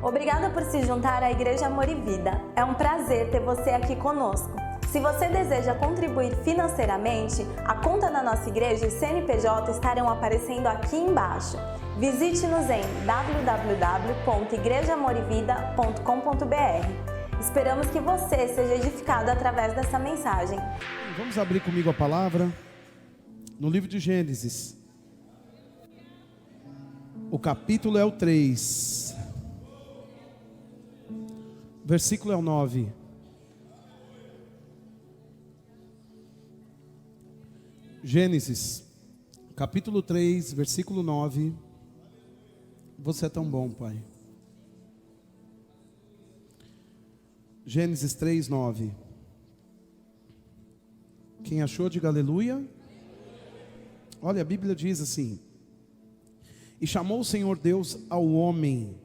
Obrigada por se juntar à Igreja Amor e Vida. É um prazer ter você aqui conosco. Se você deseja contribuir financeiramente, a conta da nossa igreja e CNPJ estarão aparecendo aqui embaixo. Visite-nos em www.igrejaamorevida.com.br. Esperamos que você seja edificado através dessa mensagem. Vamos abrir comigo a palavra no livro de Gênesis. O capítulo é o 3. Versículo é o 9. Gênesis, capítulo 3, versículo 9. Você é tão bom, Pai. Gênesis 3, 9. Quem achou, diga aleluia. Olha, a Bíblia diz assim: e chamou o Senhor Deus ao homem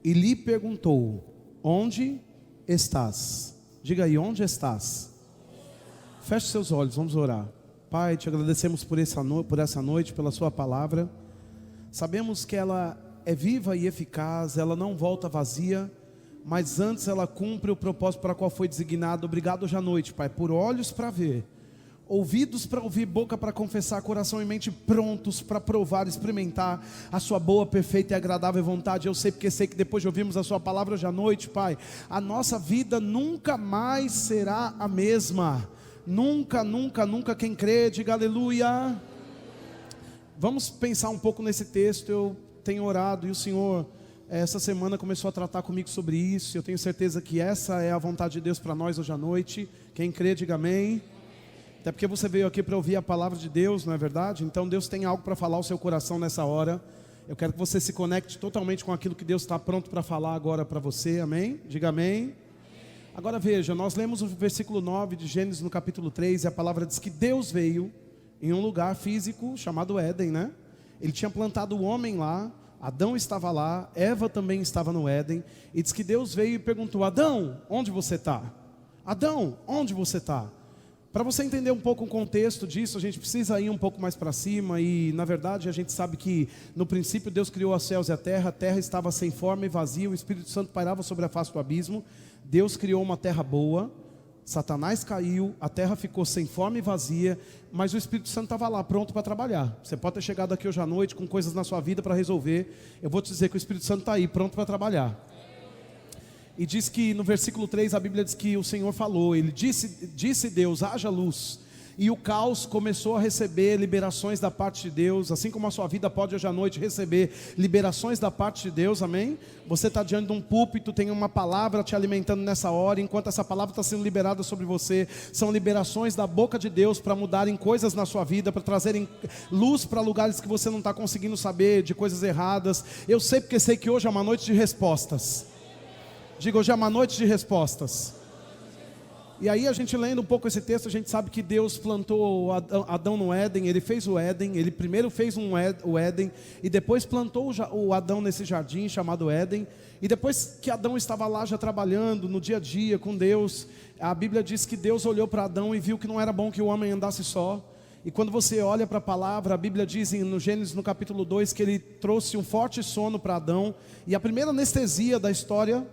e lhe perguntou: onde estás? Diga aí, onde estás? Feche seus olhos, vamos orar. Pai, te agradecemos por essa noite, pela sua palavra. Sabemos que ela é viva e eficaz, ela não volta vazia, mas antes ela cumpre o propósito para o qual foi designada. Obrigado hoje à noite, Pai, por olhos para ver, ouvidos para ouvir, boca para confessar, coração e mente prontos para provar, experimentar a sua boa, perfeita e agradável vontade. Eu sei porque sei que depois de ouvirmos a sua palavra hoje à noite, Pai, a nossa vida nunca mais será a mesma. Nunca, nunca, nunca. Quem crê, diga aleluia. Vamos pensar um pouco nesse texto. Eu tenho orado e o Senhor essa semana começou a tratar comigo sobre isso. Eu tenho certeza que essa é a vontade de Deus para nós hoje à noite. Quem crê, diga amém. Até porque você veio aqui para ouvir a palavra de Deus, não é verdade? Então Deus tem algo para falar ao seu coração nessa hora. Eu quero que você se conecte totalmente com aquilo que Deus está pronto para falar agora para você, amém? Diga amém. Agora veja, nós lemos o versículo 9 de Gênesis no capítulo 3, e a palavra diz que Deus veio em um lugar físico chamado Éden, né? Ele tinha plantado o homem lá, Adão estava lá, Eva também estava no Éden, e diz que Deus veio e perguntou: Adão, onde você está? Adão, onde você está? Para você entender um pouco o contexto disso, a gente precisa ir um pouco mais para cima. E na verdade a gente sabe que no princípio Deus criou os céus e a terra estava sem forma e vazia, o Espírito Santo pairava sobre a face do abismo. Deus criou uma terra boa, Satanás caiu, a terra ficou sem forma e vazia, mas o Espírito Santo estava lá pronto para trabalhar. Você pode ter chegado aqui hoje à noite com coisas na sua vida para resolver. Eu vou te dizer que o Espírito Santo está aí pronto para trabalhar. E diz que no versículo 3 a Bíblia diz que o Senhor falou, ele disse Deus, haja luz. E o caos começou a receber liberações da parte de Deus, assim como a sua vida pode hoje à noite receber liberações da parte de Deus, amém? Você está diante de um púlpito, tem uma palavra te alimentando nessa hora, enquanto essa palavra está sendo liberada sobre você, são liberações da boca de Deus para mudarem coisas na sua vida, para trazerem luz para lugares que você não está conseguindo saber, de coisas erradas. Eu sei porque sei que hoje é uma noite de respostas. Diga, hoje é uma noite de respostas. E aí a gente lendo um pouco esse texto, a gente sabe que Deus plantou Adão no Éden. Ele fez o Éden, ele primeiro fez o Éden, e depois plantou o Adão nesse jardim chamado Éden. E depois que Adão estava lá já trabalhando no dia a dia com Deus, a Bíblia diz que Deus olhou para Adão e viu que não era bom que o homem andasse só. E quando você olha para a palavra, a Bíblia diz no Gênesis no capítulo 2 que ele trouxe um forte sono para Adão. E a primeira anestesia da história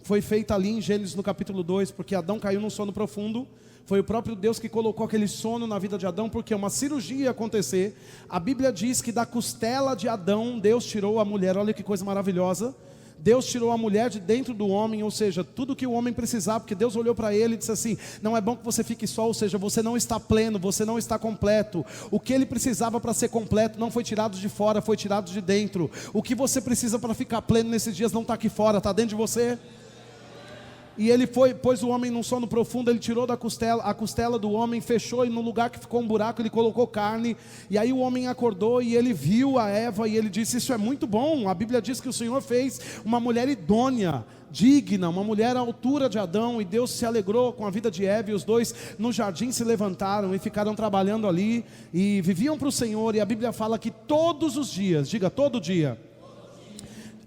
foi feita ali em Gênesis no capítulo 2, porque Adão caiu num sono profundo. Foi o próprio Deus que colocou aquele sono na vida de Adão, porque uma cirurgia ia acontecer. A Bíblia diz que da costela de Adão, Deus tirou a mulher. Olha que coisa maravilhosa. Deus tirou a mulher de dentro do homem, ou seja, tudo que o homem precisava, porque Deus olhou para ele e disse assim: não é bom que você fique só, ou seja, você não está pleno, você não está completo. O que ele precisava para ser completo não foi tirado de fora, foi tirado de dentro. O que você precisa para ficar pleno nesses dias não está aqui fora, está dentro de você. E ele pôs o homem num sono profundo, ele tirou a costela do homem, fechou, e no lugar que ficou um buraco ele colocou carne. E aí o homem acordou e ele viu a Eva e ele disse: isso é muito bom. A Bíblia diz que o Senhor fez uma mulher idônea, digna, uma mulher à altura de Adão. E Deus se alegrou com a vida de Eva, e os dois no jardim se levantaram e ficaram trabalhando ali e viviam para o Senhor. E a Bíblia fala que todos os dias, diga todo dia,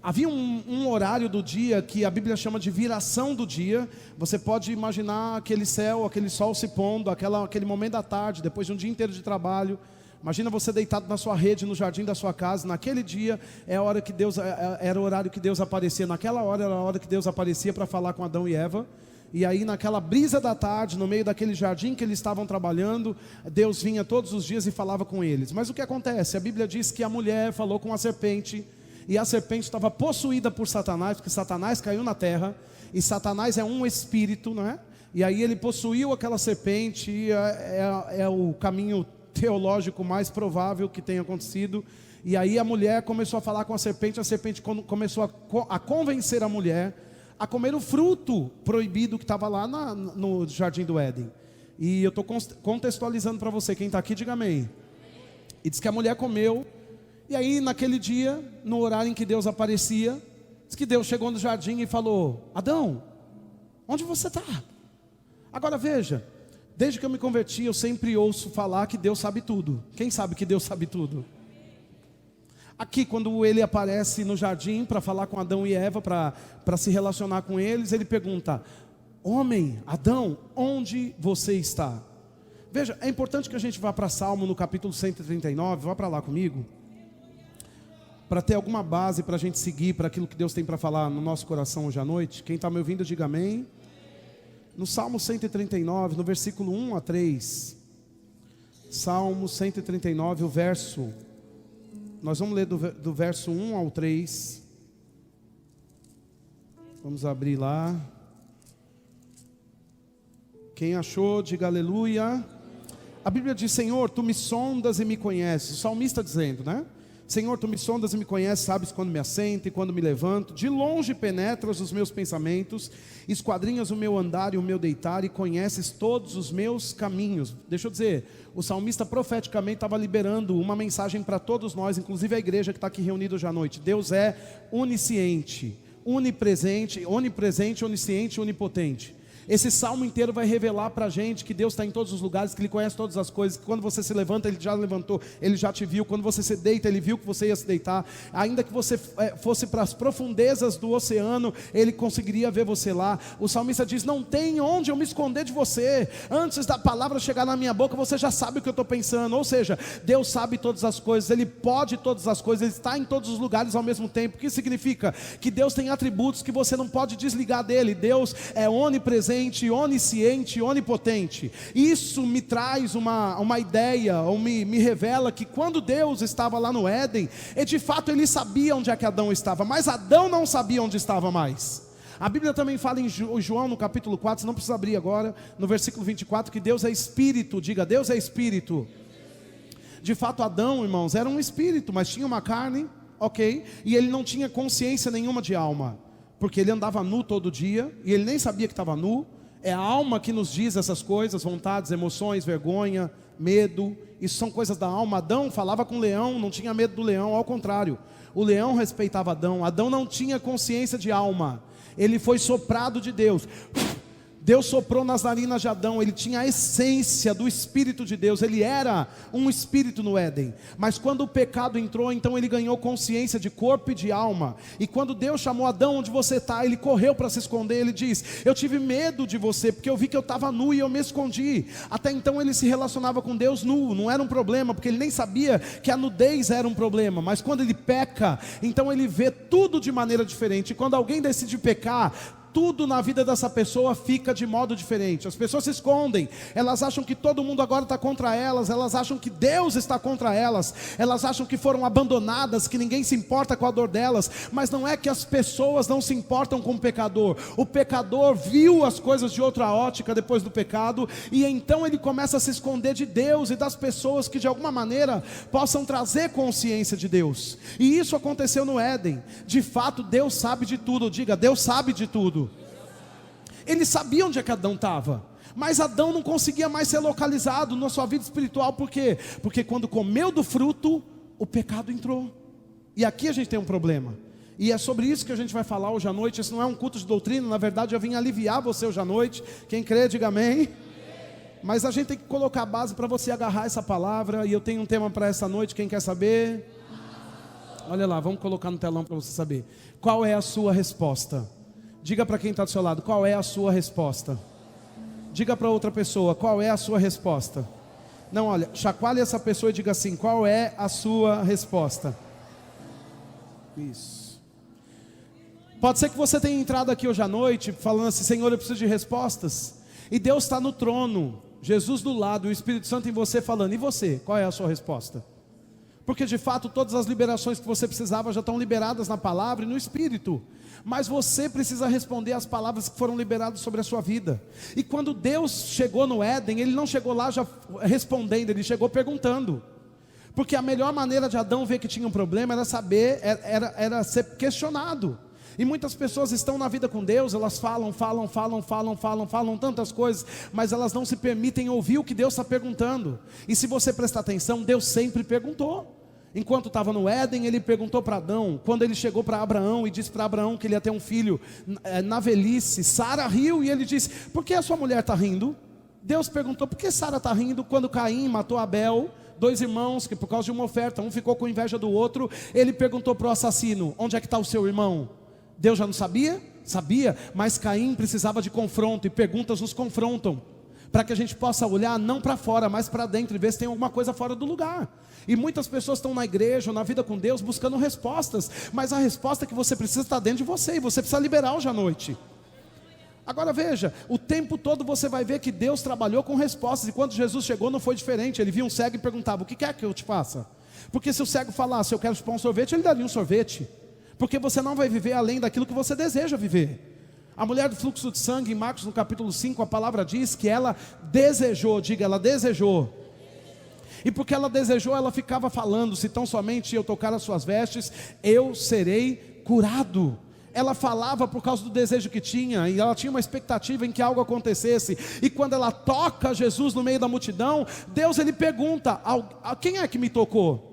havia um horário do dia que a Bíblia chama de viração do dia. Você pode imaginar aquele céu, aquele sol se pondo, aquele momento da tarde, depois de um dia inteiro de trabalho. Imagina você deitado na sua rede, no jardim da sua casa. Naquele dia era o horário que Deus aparecia. Naquela hora era a hora que Deus aparecia para falar com Adão e Eva. E aí naquela brisa da tarde, no meio daquele jardim que eles estavam trabalhando, Deus vinha todos os dias e falava com eles. Mas o que acontece? A Bíblia diz que a mulher falou com a serpente, e a serpente estava possuída por Satanás, porque Satanás caiu na terra, e Satanás é um espírito, não é? E aí ele possuiu aquela serpente, e é o caminho teológico mais provável que tenha acontecido. E aí a mulher começou a falar com a serpente começou a convencer a mulher a comer o fruto proibido que estava lá no jardim do Éden. E eu estou contextualizando para você, quem está aqui diga amém. E diz que a mulher comeu, e aí naquele dia, no horário em que Deus aparecia, diz que Deus chegou no jardim e falou: Adão, onde você está? Agora veja, desde que eu me converti, eu sempre ouço falar que Deus sabe tudo. Quem sabe que Deus sabe tudo? Aqui, quando ele aparece no jardim para falar com Adão e Eva, para se relacionar com eles, ele pergunta: homem, Adão, onde você está? Veja, é importante que a gente vá para Salmo no capítulo 139, vá para lá comigo, para ter alguma base para a gente seguir, para aquilo que Deus tem para falar no nosso coração hoje à noite. Quem está me ouvindo, diga amém. No Salmo 139, no versículo 1 a 3, Salmo 139, o verso, nós vamos ler do verso 1 ao 3, vamos abrir lá. Quem achou, diga aleluia. A Bíblia diz: Senhor, tu me sondas e me conheces. O salmista dizendo, né? Senhor, tu me sondas e me conheces, sabes quando me assento e quando me levanto. De longe penetras os meus pensamentos, esquadrinhas o meu andar e o meu deitar, e conheces todos os meus caminhos. Deixa eu dizer, o salmista profeticamente estava liberando uma mensagem para todos nós, inclusive a igreja que está aqui reunida hoje à noite. Deus é onisciente, onipresente, onisciente, onipotente. Esse salmo inteiro vai revelar para a gente que Deus está em todos os lugares, que Ele conhece todas as coisas, que quando você se levanta, Ele já levantou, Ele já te viu, quando você se deita, Ele viu que você ia se deitar, ainda que você fosse para as profundezas do oceano, Ele conseguiria ver você lá. O salmista diz: não tem onde eu me esconder de você, antes da palavra chegar na minha boca, você já sabe o que eu estou pensando. Ou seja, Deus sabe todas as coisas, Ele pode todas as coisas, Ele está em todos os lugares ao mesmo tempo. O que significa? Que Deus tem atributos que você não pode desligar dEle. Deus é onipresente, onisciente, onipotente. Isso me traz uma ideia, ou me revela que quando Deus estava lá no Éden, e de fato Ele sabia onde é que Adão estava, mas Adão não sabia onde estava mais. A Bíblia também fala em João no capítulo 4, você não precisa abrir agora, no versículo 24, que Deus é Espírito. Diga: Deus é Espírito. De fato Adão, irmãos, era um espírito, mas tinha uma carne, ok, e ele não tinha consciência nenhuma de alma, porque ele andava nu todo dia, e ele nem sabia que estava nu. É a alma que nos diz essas coisas, vontades, emoções, vergonha, medo. Isso são coisas da alma. Adão falava com o leão, não tinha medo do leão, ao contrário. O leão respeitava Adão. Adão não tinha consciência de alma. Ele foi soprado de Deus. Deus soprou nas narinas de Adão, ele tinha a essência do Espírito de Deus, ele era um espírito no Éden, mas quando o pecado entrou, então ele ganhou consciência de corpo e de alma, e quando Deus chamou Adão: onde você está? Ele correu para se esconder. Ele diz: eu tive medo de você, porque eu vi que eu estava nu e eu me escondi. Até então ele se relacionava com Deus nu, não era um problema, porque ele nem sabia que a nudez era um problema, mas quando ele peca, então ele vê tudo de maneira diferente, e quando alguém decide pecar, tudo na vida dessa pessoa fica de modo diferente. As pessoas se escondem, elas acham que todo mundo agora está contra elas, elas acham que Deus está contra elas, elas acham que foram abandonadas, que ninguém se importa com a dor delas. Mas não é que as pessoas não se importam com o pecador viu as coisas de outra ótica depois do pecado, e então ele começa a se esconder de Deus e das pessoas que de alguma maneira possam trazer consciência de Deus. E isso aconteceu no Éden. De fato Deus sabe de tudo. Diga: Deus sabe de tudo. Ele sabia onde é que Adão estava, mas Adão não conseguia mais ser localizado na sua vida espiritual. Por quê? Porque quando comeu do fruto, o pecado entrou. E aqui a gente tem um problema, e é sobre isso que a gente vai falar hoje à noite. Esse não é um culto de doutrina, na verdade eu vim aliviar você hoje à noite. Quem crê, diga amém. Mas a gente tem que colocar a base para você agarrar essa palavra, e eu tenho um tema para essa noite. Quem quer saber? Olha lá, vamos colocar no telão para você saber. Qual é a sua resposta? Diga para quem está do seu lado: qual é a sua resposta? Diga para outra pessoa: qual é a sua resposta? Não, olha, chacoalhe essa pessoa e diga assim: qual é a sua resposta? Isso. Pode ser que você tenha entrado aqui hoje à noite falando assim: Senhor, eu preciso de respostas. E Deus está no trono, Jesus do lado, o Espírito Santo em você falando: e você, qual é a sua resposta? Porque de fato todas as liberações que você precisava já estão liberadas na palavra e no Espírito. Mas você precisa responder às palavras que foram liberadas sobre a sua vida. E quando Deus chegou no Éden, Ele não chegou lá já respondendo, Ele chegou perguntando. Porque a melhor maneira de Adão ver que tinha um problema era saber, era ser questionado. E muitas pessoas estão na vida com Deus, elas falam tantas coisas, mas elas não se permitem ouvir o que Deus está perguntando. E se você prestar atenção, Deus sempre perguntou. Enquanto estava no Éden, Ele perguntou para Adão. Quando Ele chegou para Abraão e disse para Abraão que ele ia ter um filho na velhice, Sara riu e Ele disse: por que a sua mulher está rindo? Deus perguntou: por que Sara está rindo? Quando Caim matou Abel, 2 irmãos que por causa de uma oferta, um ficou com inveja do outro, Ele perguntou para o assassino: onde é que está o seu irmão? Deus já não sabia? Sabia, mas Caim precisava de confronto, e perguntas nos confrontam, para que a gente possa olhar não para fora, mas para dentro, e ver se tem alguma coisa fora do lugar. E muitas pessoas estão na igreja ou na vida com Deus buscando respostas, mas a resposta que você precisa está dentro de você, e você precisa liberar hoje à noite. Agora veja, o tempo todo você vai ver que Deus trabalhou com respostas, e quando Jesus chegou não foi diferente. Ele viu um cego e perguntava: o que quer que eu te faça? Porque se o cego falasse: eu quero chupar um sorvete, ele daria um sorvete. Porque você não vai viver além daquilo que você deseja viver. A mulher do fluxo de sangue, em Marcos no capítulo 5, a palavra diz que ela desejou, diga, ela desejou. E porque ela desejou, ela ficava falando: se tão somente eu tocar as suas vestes, eu serei curado. Ela falava por causa do desejo que tinha, e ela tinha uma expectativa em que algo acontecesse. E quando ela toca Jesus no meio da multidão, Deus, Ele pergunta: quem é que me tocou?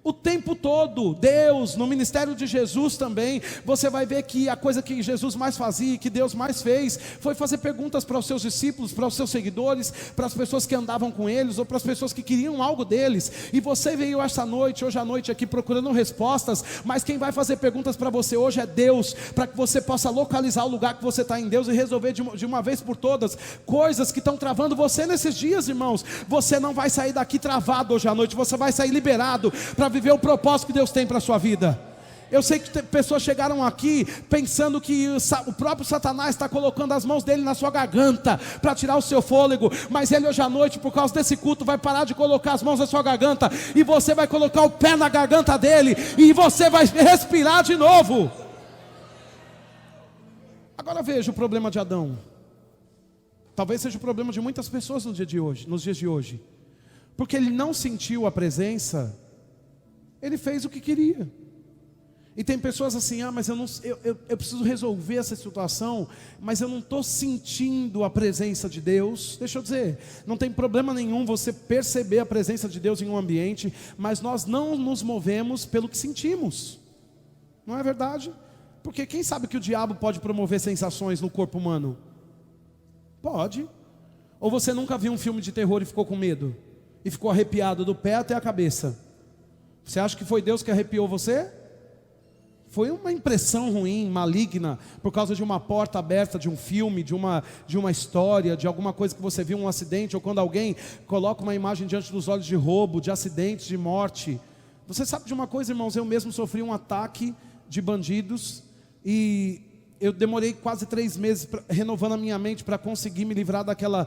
O tempo todo, Deus, no ministério de Jesus também, você vai ver que a coisa que Jesus mais fazia, que Deus mais fez, foi fazer perguntas para os seus discípulos, para os seus seguidores, para as pessoas que andavam com eles, ou para as pessoas que queriam algo deles. E você veio esta noite, hoje à noite aqui, procurando respostas, mas quem vai fazer perguntas para você hoje é Deus, para que você possa localizar o lugar que você está em Deus, e resolver de uma vez por todas, coisas que estão travando você nesses dias, irmãos. Você não vai sair daqui travado hoje à noite, você vai sair liberado, para viver o propósito que Deus tem para a sua vida. Eu sei que pessoas chegaram aqui pensando que o próprio Satanás está colocando as mãos dele na sua garganta para tirar o seu fôlego, mas ele hoje à noite, por causa desse culto, vai parar de colocar as mãos na sua garganta, e você vai colocar o pé na garganta dele, e você vai respirar de novo. Agora veja o problema de Adão. Talvez seja o problema de muitas pessoas nos dias de hoje, porque ele não sentiu a presença. Ele fez o que queria. E tem pessoas assim: mas eu preciso resolver essa situação, mas eu não estou sentindo a presença de Deus. Deixa eu dizer, não tem problema nenhum você perceber a presença de Deus em um ambiente, mas nós não nos movemos pelo que sentimos. Não é verdade? Porque quem sabe que o diabo pode promover sensações no corpo humano? Pode. Ou você nunca viu um filme de terror e ficou com medo? E ficou arrepiado do pé até a cabeça? Você acha que foi Deus que arrepiou você? Foi uma impressão ruim, maligna, por causa de uma porta aberta de um filme, de uma história, de alguma coisa que você viu, um acidente, ou quando alguém coloca uma imagem diante dos olhos de roubo, de acidentes, de morte. Você sabe de uma coisa, irmãos? Eu mesmo sofri um ataque de bandidos, e eu demorei quase 3 meses renovando a minha mente para conseguir me livrar daquele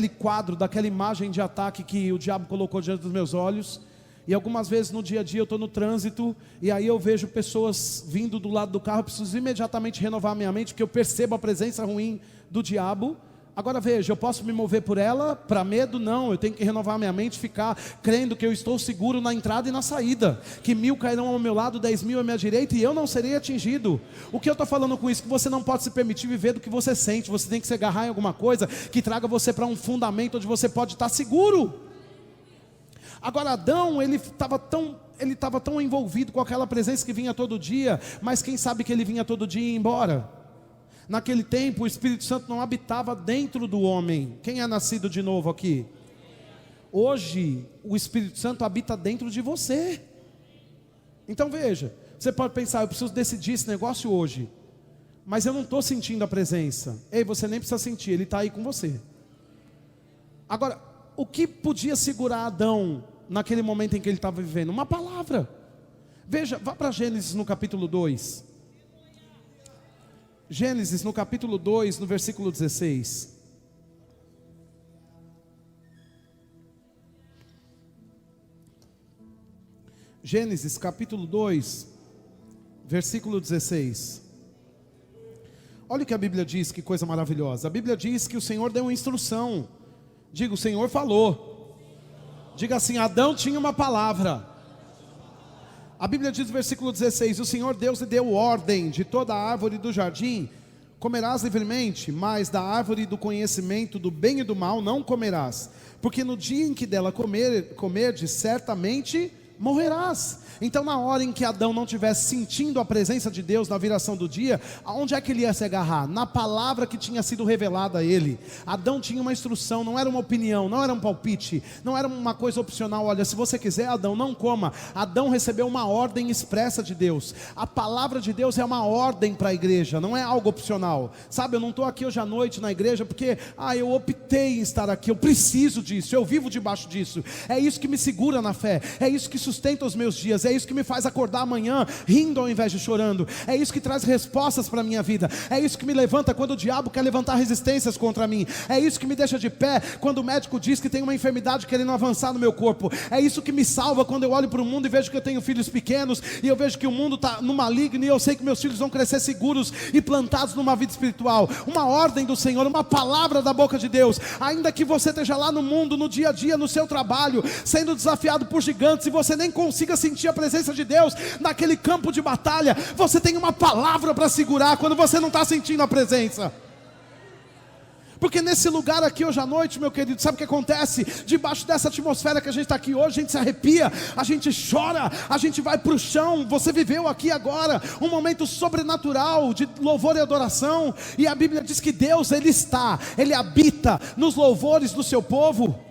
quadro, daquela imagem de ataque que o diabo colocou diante dos meus olhos. E algumas vezes no dia a dia eu estou no trânsito, e aí eu vejo pessoas vindo do lado do carro, eu preciso imediatamente renovar a minha mente, porque eu percebo a presença ruim do diabo. Agora veja, eu posso me mover por ela, para medo? Não, eu tenho que renovar a minha mente, ficar crendo que eu estou seguro na entrada e na saída, que 1000 cairão ao meu lado, 10.000 à minha direita, e eu não serei atingido. O que eu estou falando com isso? Que você não pode se permitir viver do que você sente, você tem que se agarrar em alguma coisa que traga você para um fundamento onde você pode estar seguro. Agora Adão, ele estava tão envolvido com aquela presença que vinha todo dia, mas quem sabe que ele vinha todo dia e ia embora? Naquele tempo o Espírito Santo não habitava dentro do homem. Quem é nascido de novo aqui? Hoje o Espírito Santo habita dentro de você. Então veja, você pode pensar: eu preciso decidir esse negócio hoje, mas eu não estou sentindo a presença. Ei, você nem precisa sentir, Ele está aí com você. Agora, o que podia segurar Adão naquele momento em que ele estava vivendo? Uma palavra. Veja, vá para Gênesis no capítulo 2. Gênesis no capítulo 2, no versículo 16. Gênesis capítulo 2, versículo 16. Olha o que a Bíblia diz, que coisa maravilhosa. A Bíblia diz que o Senhor deu uma instrução. Diga, o Senhor falou. Diga assim, Adão tinha uma palavra. A Bíblia diz no versículo 16, o Senhor Deus lhe deu ordem: de toda a árvore do jardim comerás livremente, mas da árvore do conhecimento do bem e do mal não comerás, porque no dia em que dela comerdes, certamente morrerás. Então, na hora em que Adão não estivesse sentindo a presença de Deus na viração do dia, aonde é que ele ia se agarrar? Na palavra que tinha sido revelada a ele. Adão tinha uma instrução, não era uma opinião, não era um palpite, não era uma coisa opcional. Olha, se você quiser, Adão, não coma. Adão recebeu uma ordem expressa de Deus. A palavra de Deus é uma ordem para a igreja, não é algo opcional. Sabe, eu não estou aqui hoje à noite na igreja porque eu optei em estar aqui, eu preciso disso, eu vivo debaixo disso. É isso que me segura na fé, é isso que sustenta os meus dias, é isso que me faz acordar amanhã rindo ao invés de chorando, é isso que traz respostas para a minha vida, é isso que me levanta quando o diabo quer levantar resistências contra mim, é isso que me deixa de pé quando o médico diz que tem uma enfermidade querendo avançar no meu corpo, é isso que me salva quando eu olho para o mundo e vejo que eu tenho filhos pequenos, e eu vejo que o mundo está no maligno, e eu sei que meus filhos vão crescer seguros e plantados numa vida espiritual. Uma ordem do Senhor, uma palavra da boca de Deus. Ainda que você esteja lá no mundo, no dia a dia, no seu trabalho, sendo desafiado por gigantes, e você nem consiga sentir a presença de Deus naquele campo de batalha, você tem uma palavra para segurar quando você não está sentindo a presença. Porque nesse lugar aqui hoje à noite, meu querido, sabe o que acontece? Debaixo dessa atmosfera que a gente está aqui hoje, a gente se arrepia, a gente chora, a gente vai para o chão. Você viveu aqui agora um momento sobrenatural de louvor e adoração, e a Bíblia diz que Deus, Ele habita nos louvores do seu povo.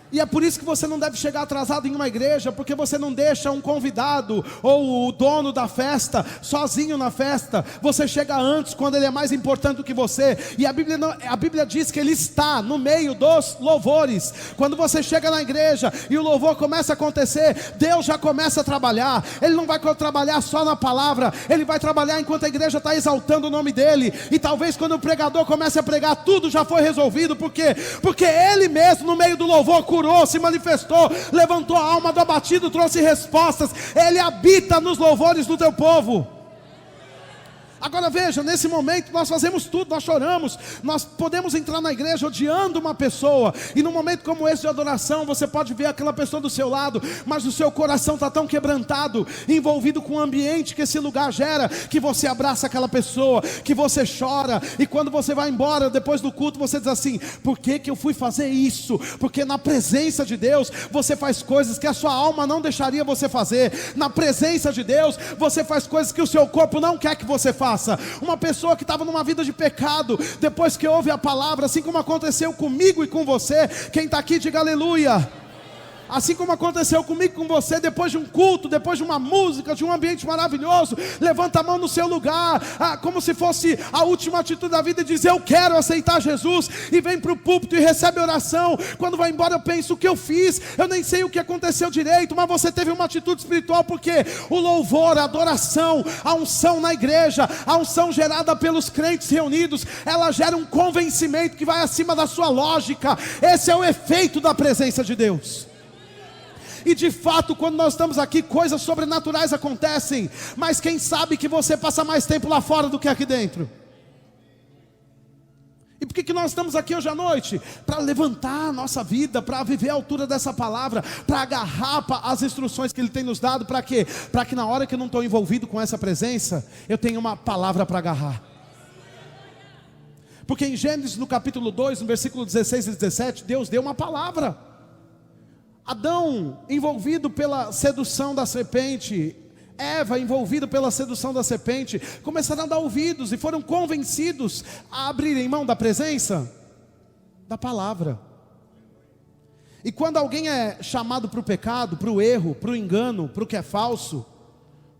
E é por isso que você não deve chegar atrasado em uma igreja, porque você não deixa um convidado ou o dono da festa sozinho na festa. Você chega antes, quando ele é mais importante do que você. E a Bíblia diz que ele está no meio dos louvores. Quando você chega na igreja e o louvor começa a acontecer, Deus já começa a trabalhar. Ele não vai trabalhar só na palavra, Ele vai trabalhar enquanto a igreja está exaltando o nome dEle. E talvez quando o pregador comece a pregar, tudo já foi resolvido. Por quê? Porque Ele mesmo no meio do louvor curou, se manifestou, levantou a alma do abatido, trouxe respostas. Ele habita nos louvores do teu povo. Agora veja, nesse momento nós fazemos tudo, nós choramos, nós podemos entrar na igreja odiando uma pessoa, e num momento como esse de adoração, você pode ver aquela pessoa do seu lado, mas o seu coração está tão quebrantado, envolvido com o ambiente que esse lugar gera, que você abraça aquela pessoa, que você chora, e quando você vai embora, depois do culto, você diz assim: por que eu fui fazer isso? Porque na presença de Deus, você faz coisas que a sua alma não deixaria você fazer. Na presença de Deus, você faz coisas que o seu corpo não quer que você faça. Uma pessoa que estava numa vida de pecado, depois que ouve a palavra, assim como aconteceu comigo e com você, quem está aqui diga aleluia. Assim como aconteceu comigo e com você, depois de um culto, depois de uma música, de um ambiente maravilhoso, levanta a mão no seu lugar, como se fosse a última atitude da vida, e diz: eu quero aceitar Jesus, e vem para o púlpito e recebe oração. Quando vai embora eu penso: o que eu fiz? Eu nem sei o que aconteceu direito, mas você teve uma atitude espiritual, porque o louvor, a adoração, a unção na igreja, a unção gerada pelos crentes reunidos, ela gera um convencimento que vai acima da sua lógica. Esse é o efeito da presença de Deus. E de fato, quando nós estamos aqui, coisas sobrenaturais acontecem. Mas quem sabe que você passa mais tempo lá fora do que aqui dentro? E por que nós estamos aqui hoje à noite? Para levantar a nossa vida, para viver a altura dessa palavra, para agarrar as instruções que Ele tem nos dado. Para quê? Para que na hora que eu não estou envolvido com essa presença, eu tenha uma palavra para agarrar. Porque em Gênesis no capítulo 2, no versículo 16 e 17, Deus deu uma palavra. Adão envolvido pela sedução da serpente, Eva envolvida pela sedução da serpente, começaram a dar ouvidos e foram convencidos a abrirem mão da presença da palavra. E quando alguém é chamado para o pecado, para o erro, para o engano, para o que é falso,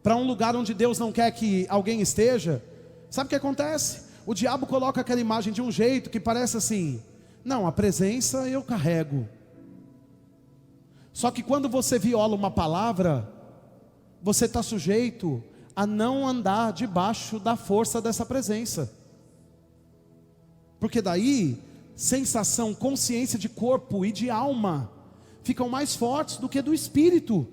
para um lugar onde Deus não quer que alguém esteja, sabe o que acontece? O diabo coloca aquela imagem de um jeito que parece assim: não, a presença eu carrego, Só que quando você viola uma palavra, você está sujeito a não andar debaixo da força dessa presença. Porque daí, sensação, consciência de corpo e de alma ficam mais fortes do que do espírito.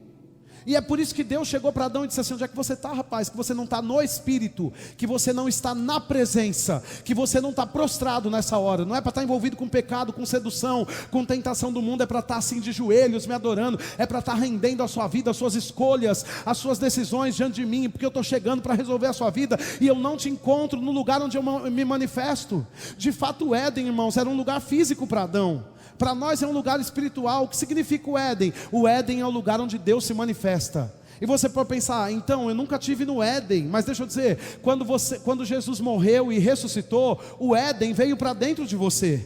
E é por isso que Deus chegou para Adão e disse assim: onde é que você está, rapaz? Que você não está no espírito, que você não está na presença, que você não está prostrado nessa hora. Não é para estar envolvido com pecado, com sedução, com tentação do mundo. É para estar assim de joelhos, me adorando. É para estar rendendo a sua vida, as suas escolhas, as suas decisões diante de mim. Porque eu estou chegando para resolver a sua vida, e eu não te encontro no lugar onde eu me manifesto. De fato, o Éden, irmãos, era um lugar físico para Adão. Para nós é um lugar espiritual. O que significa o Éden? O Éden é o lugar onde Deus se manifesta. E você pode pensar: então, eu nunca tive no Éden. Mas deixa eu dizer, quando Jesus morreu e ressuscitou, o Éden veio para dentro de você.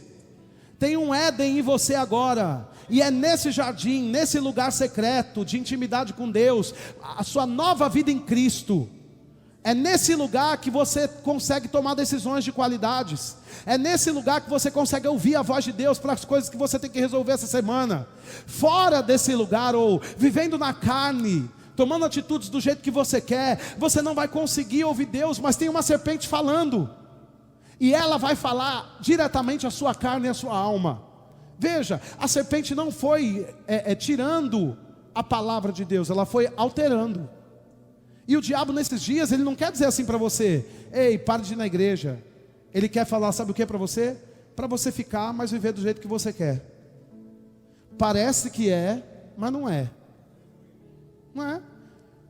Tem um Éden em você agora. E é nesse jardim, nesse lugar secreto de intimidade com Deus, a sua nova vida em Cristo. É nesse lugar que você consegue tomar decisões de qualidades. É nesse lugar que você consegue ouvir a voz de Deus para as coisas que você tem que resolver essa semana. Fora desse lugar, ou vivendo na carne, tomando atitudes do jeito que você quer, você não vai conseguir ouvir Deus. Mas tem uma serpente falando, e ela vai falar diretamente à sua carne e à sua alma. Veja, a serpente não foi tirando a palavra de Deus, ela foi alterando. E o diabo nesses dias, ele não quer dizer assim para você: ei, pare de ir na igreja. Ele quer falar, sabe o que para você? Para você ficar, mas viver do jeito que você quer. Parece que é, mas não é. Não é?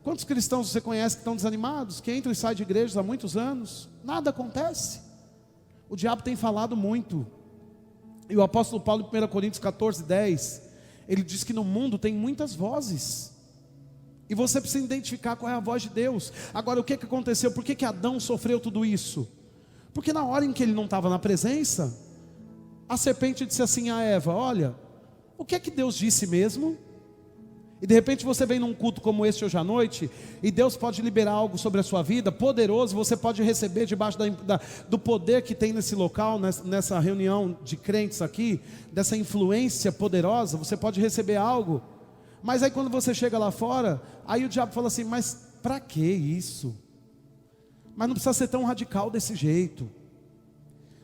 Quantos cristãos você conhece que estão desanimados, que entram e saem de igrejas há muitos anos? Nada acontece. O diabo tem falado muito. E o apóstolo Paulo, em 1 Coríntios 14:10, ele diz que no mundo tem muitas vozes. E você precisa identificar qual é a voz de Deus. Agora, o que aconteceu? Por que Adão sofreu tudo isso? Porque na hora em que ele não estava na presença, a serpente disse assim a Eva: olha, o que é que Deus disse mesmo? E de repente você vem num culto como esse hoje à noite, e Deus pode liberar algo sobre a sua vida, poderoso. Você pode receber debaixo do poder que tem nesse local, nessa reunião de crentes aqui, dessa influência poderosa, você pode receber algo. Mas aí quando você chega lá fora, aí o diabo fala assim: mas para que isso? Mas não precisa ser tão radical desse jeito.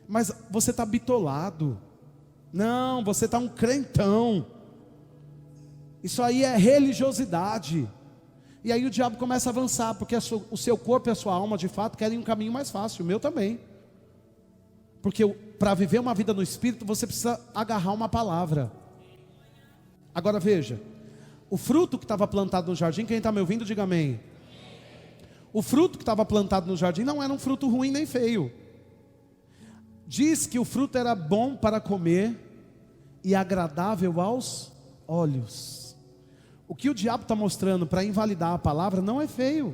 Mas você está bitolado. Não, você está um crentão. Isso aí é religiosidade. E aí o diabo começa a avançar, porque o seu corpo e a sua alma de fato querem um caminho mais fácil. O meu também. Porque para viver uma vida no Espírito, você precisa agarrar uma palavra. Agora veja, o fruto que estava plantado no jardim, quem está me ouvindo, diga amém. O fruto que estava plantado no jardim não era um fruto ruim nem feio. Diz que o fruto era bom para comer e agradável aos olhos. O que o diabo está mostrando para invalidar a palavra não é feio.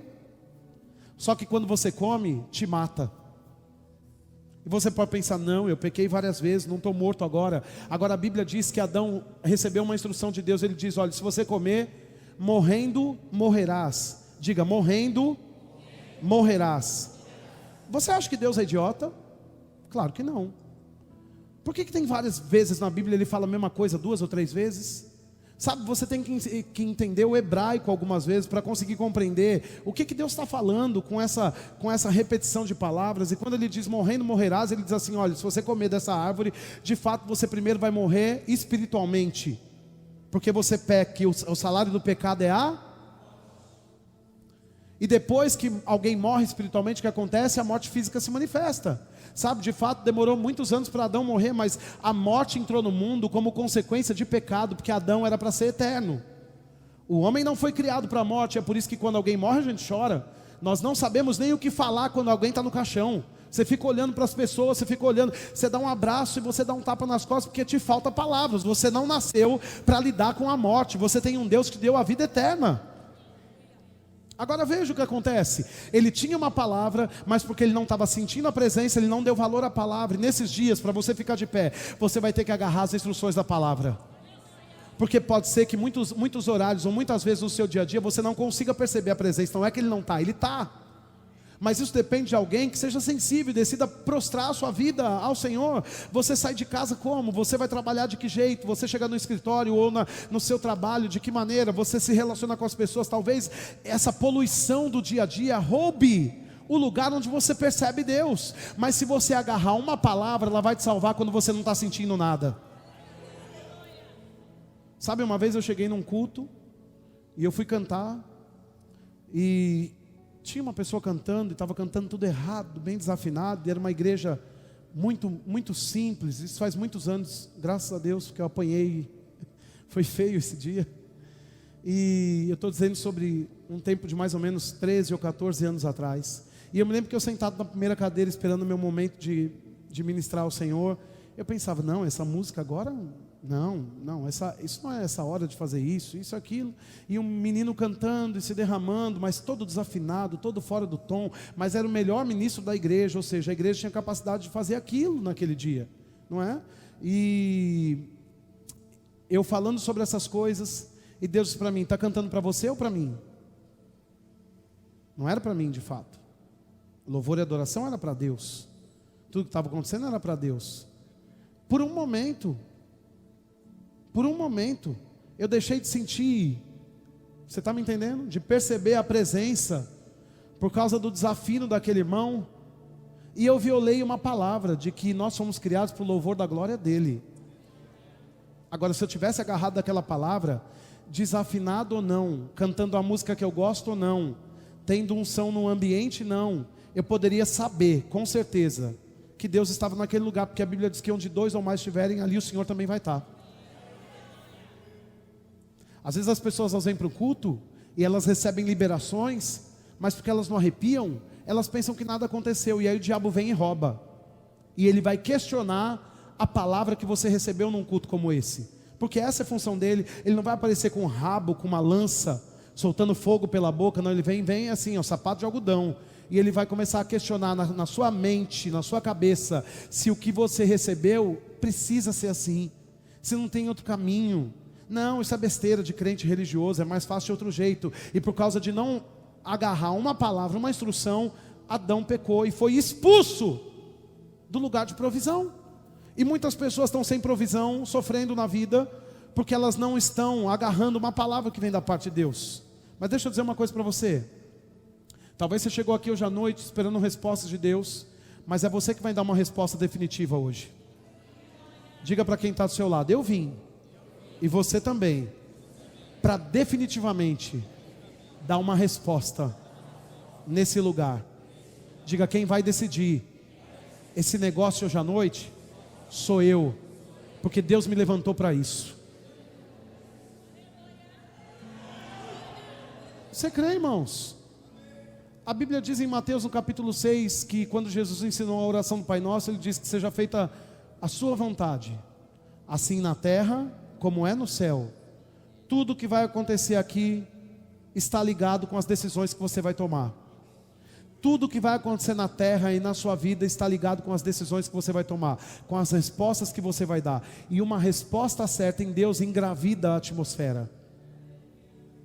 Só que quando você come, te mata. E você pode pensar: não, eu pequei várias vezes, não estou morto agora. Agora a Bíblia diz que Adão recebeu uma instrução de Deus. Ele diz: olha, se você comer, morrendo morrerás. Diga: morrendo morrerás. Você acha que Deus é idiota? Claro que não. Por que tem várias vezes na Bíblia ele fala a mesma coisa 2 ou 3 vezes? Sabe, você tem que entender o hebraico algumas vezes para conseguir compreender o que Deus está falando com essa repetição de palavras. E quando ele diz morrendo morrerás, ele diz assim: olha, se você comer dessa árvore, de fato você primeiro vai morrer espiritualmente, porque você peca, o salário do pecado é E depois que alguém morre espiritualmente, o que acontece? A morte física se manifesta. Sabe, de fato demorou muitos anos para Adão morrer, mas a morte entrou no mundo como consequência de pecado, porque Adão era para ser eterno. O homem não foi criado para a morte. É por isso que quando alguém morre a gente chora. Nós não sabemos nem o que falar quando alguém está no caixão. Você fica olhando para as pessoas, você fica olhando, você dá um abraço e você dá um tapa nas costas, porque te falta palavras. Você não nasceu para lidar com a morte. Você tem um Deus que deu a vida eterna. Agora veja o que acontece. Ele tinha uma palavra, mas porque ele não estava sentindo a presença, ele não deu valor à palavra. E nesses dias, para você ficar de pé, você vai ter que agarrar as instruções da palavra. Porque pode ser que muitos horários, ou muitas vezes no seu dia a dia, você não consiga perceber a presença. Não é que ele não está, ele está. Mas isso depende de alguém que seja sensível e decida prostrar a sua vida ao Senhor. Você sai de casa como? Você vai trabalhar de que jeito? Você chega no escritório ou no seu trabalho, de que maneira? Você se relaciona com as pessoas? Talvez essa poluição do dia a dia roube o lugar onde você percebe Deus. Mas se você agarrar uma palavra, ela vai te salvar quando você não está sentindo nada. Sabe, uma vez eu cheguei num culto e eu fui cantar e tinha uma pessoa cantando e estava cantando tudo errado, bem desafinado, e era uma igreja muito, muito simples. Isso faz muitos anos, graças a Deus, porque eu apanhei, foi feio esse dia. E eu estou dizendo sobre um tempo de mais ou menos 13 ou 14 anos atrás. E eu me lembro que eu sentado na primeira cadeira esperando o meu momento de ministrar ao Senhor, eu pensava, não, essa música agora, não, isso não é essa hora de fazer isso, aquilo. E um menino cantando e se derramando, mas todo desafinado, todo fora do tom, mas era o melhor ministro da igreja, ou seja, a igreja tinha capacidade de fazer aquilo naquele dia, não é? E eu falando sobre essas coisas, e Deus disse para mim, está cantando para você ou para mim? Não era para mim de fato. Louvor e adoração era para Deus. Tudo que estava acontecendo era para Deus. Por um momento, eu deixei de sentir, você está me entendendo? De perceber a presença, por causa do desafio daquele irmão, e eu violei uma palavra, de que nós fomos criados para o louvor da glória dele. Agora, se eu tivesse agarrado daquela palavra, desafinado ou não, cantando a música que eu gosto ou não, tendo unção no ambiente, não, eu poderia saber, com certeza, que Deus estava naquele lugar, porque a Bíblia diz que onde 2 ou mais estiverem, ali o Senhor também vai estar. Às vezes as pessoas vêm para o culto, e elas recebem liberações, mas porque elas não arrepiam, elas pensam que nada aconteceu, e aí o diabo vem e rouba, e ele vai questionar a palavra que você recebeu num culto como esse, porque essa é a função dele. Ele não vai aparecer com um rabo, com uma lança, soltando fogo pela boca, não, ele vem assim, ó, sapato de algodão, e ele vai começar a questionar na sua mente, na sua cabeça, se o que você recebeu precisa ser assim, se não tem outro caminho. Não, isso é besteira de crente religioso, é mais fácil de outro jeito. E por causa de não agarrar uma palavra, uma instrução, Adão pecou e foi expulso do lugar de provisão. E muitas pessoas estão sem provisão, sofrendo na vida, porque elas não estão agarrando uma palavra que vem da parte de Deus. Mas deixa eu dizer uma coisa para você. Talvez você chegou aqui hoje à noite esperando respostas de Deus, mas é você que vai dar uma resposta definitiva hoje. Diga para quem está do seu lado, eu vim, e você também, para definitivamente dar uma resposta nesse lugar. Diga, quem vai decidir esse negócio hoje à noite sou eu, porque Deus me levantou para isso. Você crê, irmãos? A Bíblia diz em Mateus no capítulo 6, que quando Jesus ensinou a oração do Pai Nosso, Ele diz que seja feita a sua vontade, assim na terra como é no céu. Tudo que vai acontecer aqui está ligado com as decisões que você vai tomar. Tudo que vai acontecer na terra e na sua vida está ligado com as decisões que você vai tomar, com as respostas que você vai dar. E uma resposta certa em Deus engravida a atmosfera.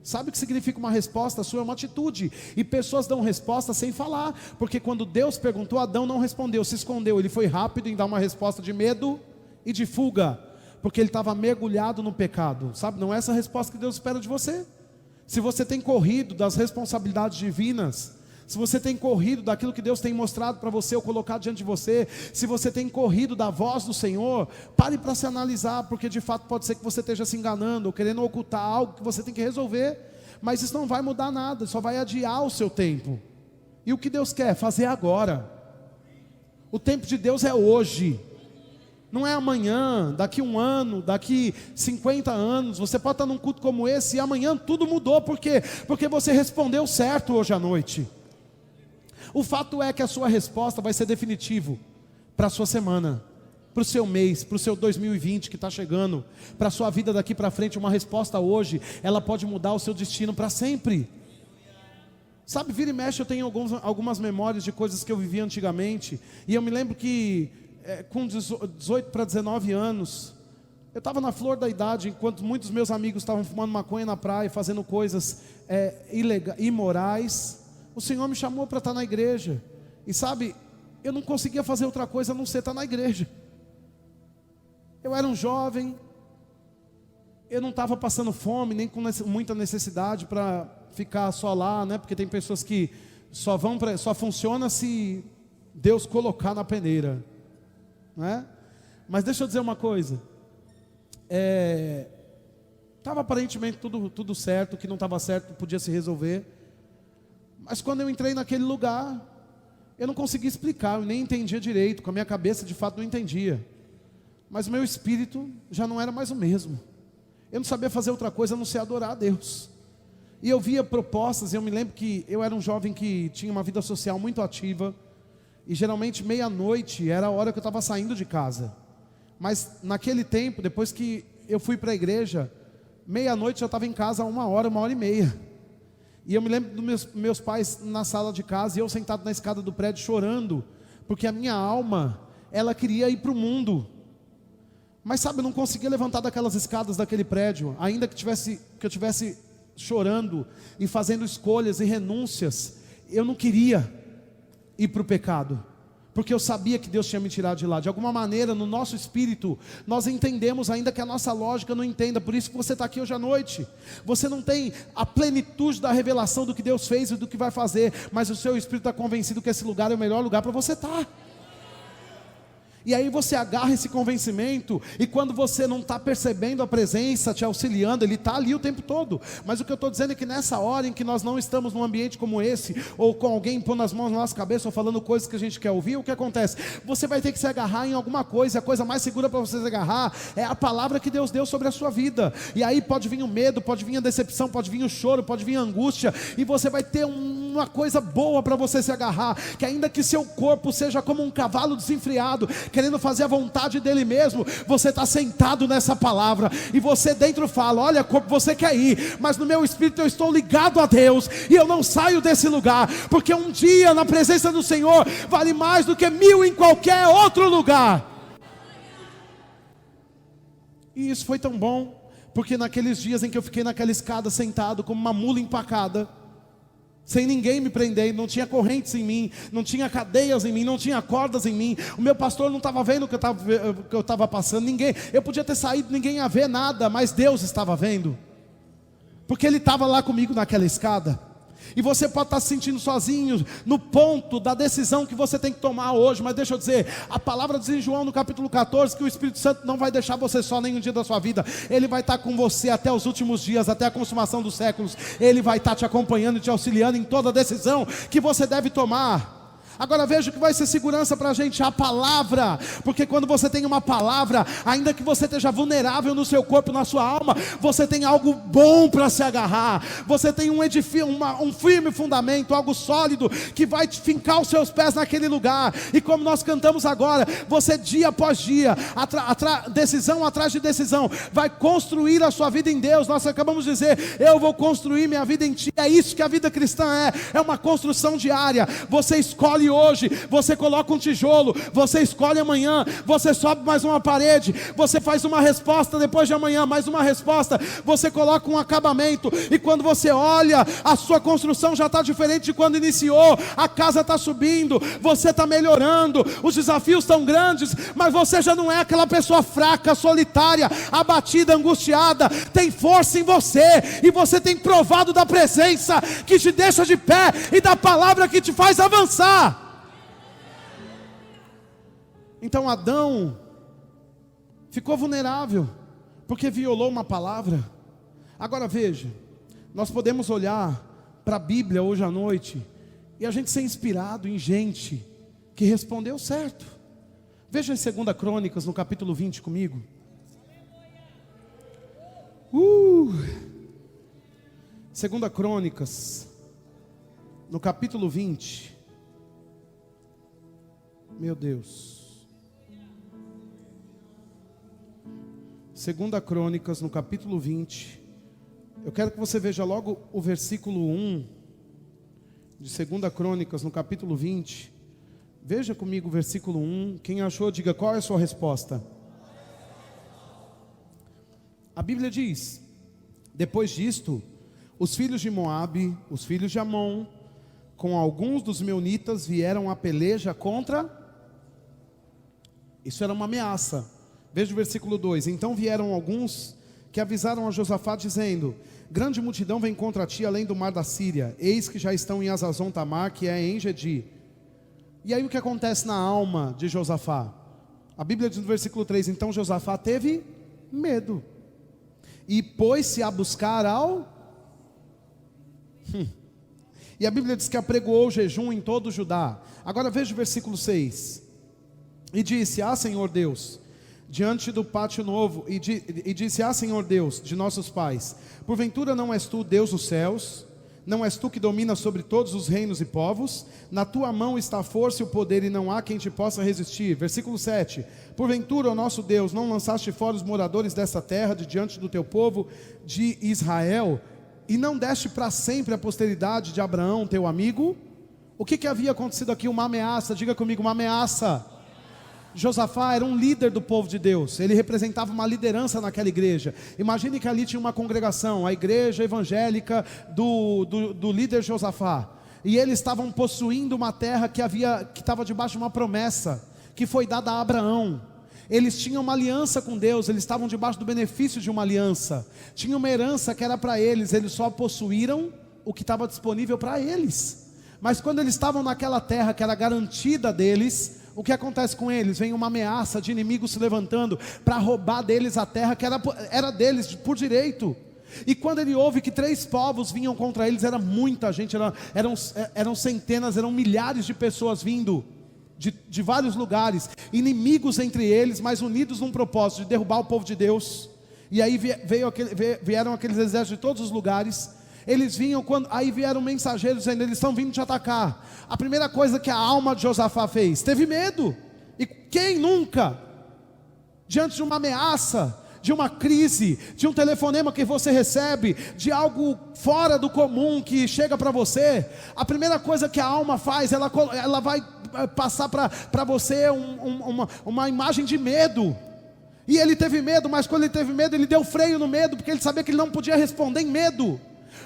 Sabe o que significa uma resposta sua? É uma atitude. E pessoas dão resposta sem falar, porque quando Deus perguntou, Adão não respondeu, se escondeu. Ele foi rápido em dar uma resposta de medo e de fuga, porque ele estava mergulhado no pecado. Sabe, não é essa a resposta que Deus espera de você. Se você tem corrido das responsabilidades divinas, se você tem corrido daquilo que Deus tem mostrado para você ou colocado diante de você, se você tem corrido da voz do Senhor, pare para se analisar, porque de fato pode ser que você esteja se enganando ou querendo ocultar algo que você tem que resolver, mas isso não vai mudar nada, só vai adiar o seu tempo. E o que Deus quer? Fazer agora. O tempo de Deus é hoje, não é amanhã, daqui 1 ano, daqui 50 anos. Você pode estar num culto como esse e amanhã tudo mudou. Por quê? Porque você respondeu certo hoje à noite. O fato é que a sua resposta vai ser definitivo para a sua semana, para o seu mês, para o seu 2020 que está chegando, para a sua vida daqui para frente. Uma resposta hoje, ela pode mudar o seu destino para sempre. Sabe, vira e mexe, eu tenho algumas memórias de coisas que eu vivi antigamente, e eu me lembro que com 18 para 19 anos, eu estava na flor da idade, enquanto muitos meus amigos estavam fumando maconha na praia, fazendo coisas imorais, o Senhor me chamou para estar na igreja. E sabe, eu não conseguia fazer outra coisa a não ser estar na igreja. Eu era um jovem, eu não estava passando fome, nem com muita necessidade para ficar só lá, né? Porque tem pessoas que só funciona se Deus colocar na peneira, né? Mas deixa eu dizer uma coisa, estava aparentemente tudo certo, o que não estava certo podia se resolver, mas quando eu entrei naquele lugar, eu não conseguia explicar, eu nem entendia direito, com a minha cabeça de fato não entendia, mas o meu espírito já não era mais o mesmo, eu não sabia fazer outra coisa a não ser adorar a Deus, e eu via propostas. Eu me lembro que eu era um jovem que tinha uma vida social muito ativa, e geralmente meia-noite era a hora que eu estava saindo de casa, mas naquele tempo, depois que eu fui para a igreja, meia-noite eu estava em casa a 1h e meia, e eu me lembro dos meus pais na sala de casa, e eu sentado na escada do prédio chorando, porque a minha alma, ela queria ir para o mundo, mas sabe, eu não conseguia levantar daquelas escadas daquele prédio, ainda que eu tivesse chorando, e fazendo escolhas e renúncias, eu não queria ir para o pecado, porque eu sabia que Deus tinha me tirado de lá. De alguma maneira, no nosso espírito, nós entendemos, ainda que a nossa lógica não entenda. Por isso que você está aqui hoje à noite. Você não tem a plenitude da revelação do que Deus fez e do que vai fazer, mas o seu espírito está convencido que esse lugar é o melhor lugar para você estar. E aí você agarra esse convencimento, e quando você não está percebendo a presença te auxiliando, Ele está ali o tempo todo. Mas o que eu estou dizendo é que nessa hora em que nós não estamos num ambiente como esse, ou com alguém pondo as mãos na nossa cabeça, ou falando coisas que a gente quer ouvir, o que acontece? Você vai ter que se agarrar em alguma coisa, e a coisa mais segura para você se agarrar é a palavra que Deus deu sobre a sua vida. E aí pode vir o medo, pode vir a decepção, pode vir o choro, pode vir a angústia, e você vai ter uma coisa boa para você se agarrar, que ainda que seu corpo seja como um cavalo desenfreado, querendo fazer a vontade dele mesmo, você está sentado nessa palavra, e você dentro fala: olha, corpo, você quer ir, mas no meu espírito eu estou ligado a Deus, e eu não saio desse lugar, porque um dia na presença do Senhor vale mais do que 1000 em qualquer outro lugar. E isso foi tão bom, porque naqueles dias em que eu fiquei naquela escada sentado como uma mula empacada, sem ninguém me prender, não tinha correntes em mim, não tinha cadeias em mim, não tinha cordas em mim, o meu pastor não estava vendo o que eu estava passando, eu podia ter saído, ninguém ia ver nada, mas Deus estava vendo, porque Ele estava lá comigo naquela escada. E você pode estar se sentindo sozinho no ponto da decisão que você tem que tomar hoje, mas deixa eu dizer, a palavra diz em João no capítulo 14, que o Espírito Santo não vai deixar você só nenhum dia da sua vida, Ele vai estar com você até os últimos dias, até a consumação dos séculos, Ele vai estar te acompanhando e te auxiliando em toda decisão que você deve tomar. Agora veja o que vai ser segurança para a gente: a palavra, porque quando você tem uma palavra, ainda que você esteja vulnerável no seu corpo, na sua alma, você tem algo bom para se agarrar, você tem um firme fundamento, algo sólido, que vai te fincar os seus pés naquele lugar. E como nós cantamos agora, você dia após dia, decisão atrás de decisão, vai construir a sua vida em Deus. Nós acabamos de dizer: eu vou construir minha vida em Ti. É isso que a vida cristã é uma construção diária. Você escolhe hoje, você coloca um tijolo, você escolhe amanhã, você sobe mais uma parede, você faz uma resposta depois de amanhã, mais uma resposta, você coloca um acabamento, e quando você olha, a sua construção já está diferente de quando iniciou, a casa está subindo, você está melhorando, os desafios estão grandes, mas você já não é aquela pessoa fraca, solitária, abatida, angustiada, tem força em você, e você tem provado da presença que te deixa de pé, e da palavra que te faz avançar. Então Adão ficou vulnerável, porque violou uma palavra. Agora veja, nós podemos olhar para a Bíblia hoje à noite, e a gente ser inspirado em gente que respondeu certo. Veja em 2 Crônicas, no capítulo 20 comigo. 2 Crônicas, no capítulo 20. Meu Deus. 2 Crônicas, no capítulo 20. Eu quero que você veja logo o versículo 1 de 2 Crônicas, no capítulo 20. Veja comigo o versículo 1. Quem achou, diga qual é a sua resposta. A Bíblia diz: depois disto, os filhos de Moabe, os filhos de Amon, com alguns dos meunitas vieram a peleja contra... Isso era uma ameaça. Veja o versículo 2. Então vieram alguns que avisaram a Josafá dizendo: grande multidão vem contra ti além do mar da Síria. Eis que já estão em Hazazon Tamar, que é em Engedi. E aí o que acontece na alma de Josafá? A Bíblia diz no versículo 3: então Josafá teve medo e pôs-se a buscar ao... E a Bíblia diz que apregoou jejum em todo o Judá. Agora veja o versículo 6. E disse: ah, Senhor Deus, diante do pátio novo, e disse: ah, Senhor Deus, de nossos pais, porventura não és tu Deus dos céus? Não és tu que dominas sobre todos os reinos e povos? Na tua mão está a força e o poder, e não há quem te possa resistir. Versículo 7. Porventura, ó nosso Deus, não lançaste fora os moradores desta terra de diante do teu povo de Israel, e não deste para sempre a posteridade de Abraão, teu amigo? O que havia acontecido aqui? Uma ameaça. Diga comigo, uma ameaça. Josafá era um líder do povo de Deus. Ele representava uma liderança naquela igreja. Imagine que ali tinha uma congregação, a igreja evangélica do líder Josafá. E eles estavam possuindo uma terra que estava debaixo de uma promessa que foi dada a Abraão. Eles tinham uma aliança com Deus, eles estavam debaixo do benefício de uma aliança. Tinha uma herança que era para eles, eles só possuíram o que estava disponível para eles. Mas quando eles estavam naquela terra que era garantida deles, o que acontece com eles? Vem uma ameaça de inimigos se levantando para roubar deles a terra que era deles por direito. E quando ele ouve que 3 povos vinham contra eles, era muita gente, eram centenas, eram milhares de pessoas vindo de vários lugares, inimigos entre eles, mas unidos num propósito de derrubar o povo de Deus. E aí vieram aqueles exércitos de todos os lugares. Eles vinham, aí vieram mensageiros dizendo: eles estão vindo te atacar. A primeira coisa que a alma de Josafá fez, teve medo. E quem nunca, diante de uma ameaça, de uma crise, de um telefonema que você recebe, de algo fora do comum que chega para você, a primeira coisa que a alma faz, ela vai passar para você uma imagem de medo. E ele teve medo, mas quando ele teve medo, ele deu freio no medo, porque ele sabia que ele não podia responder em medo.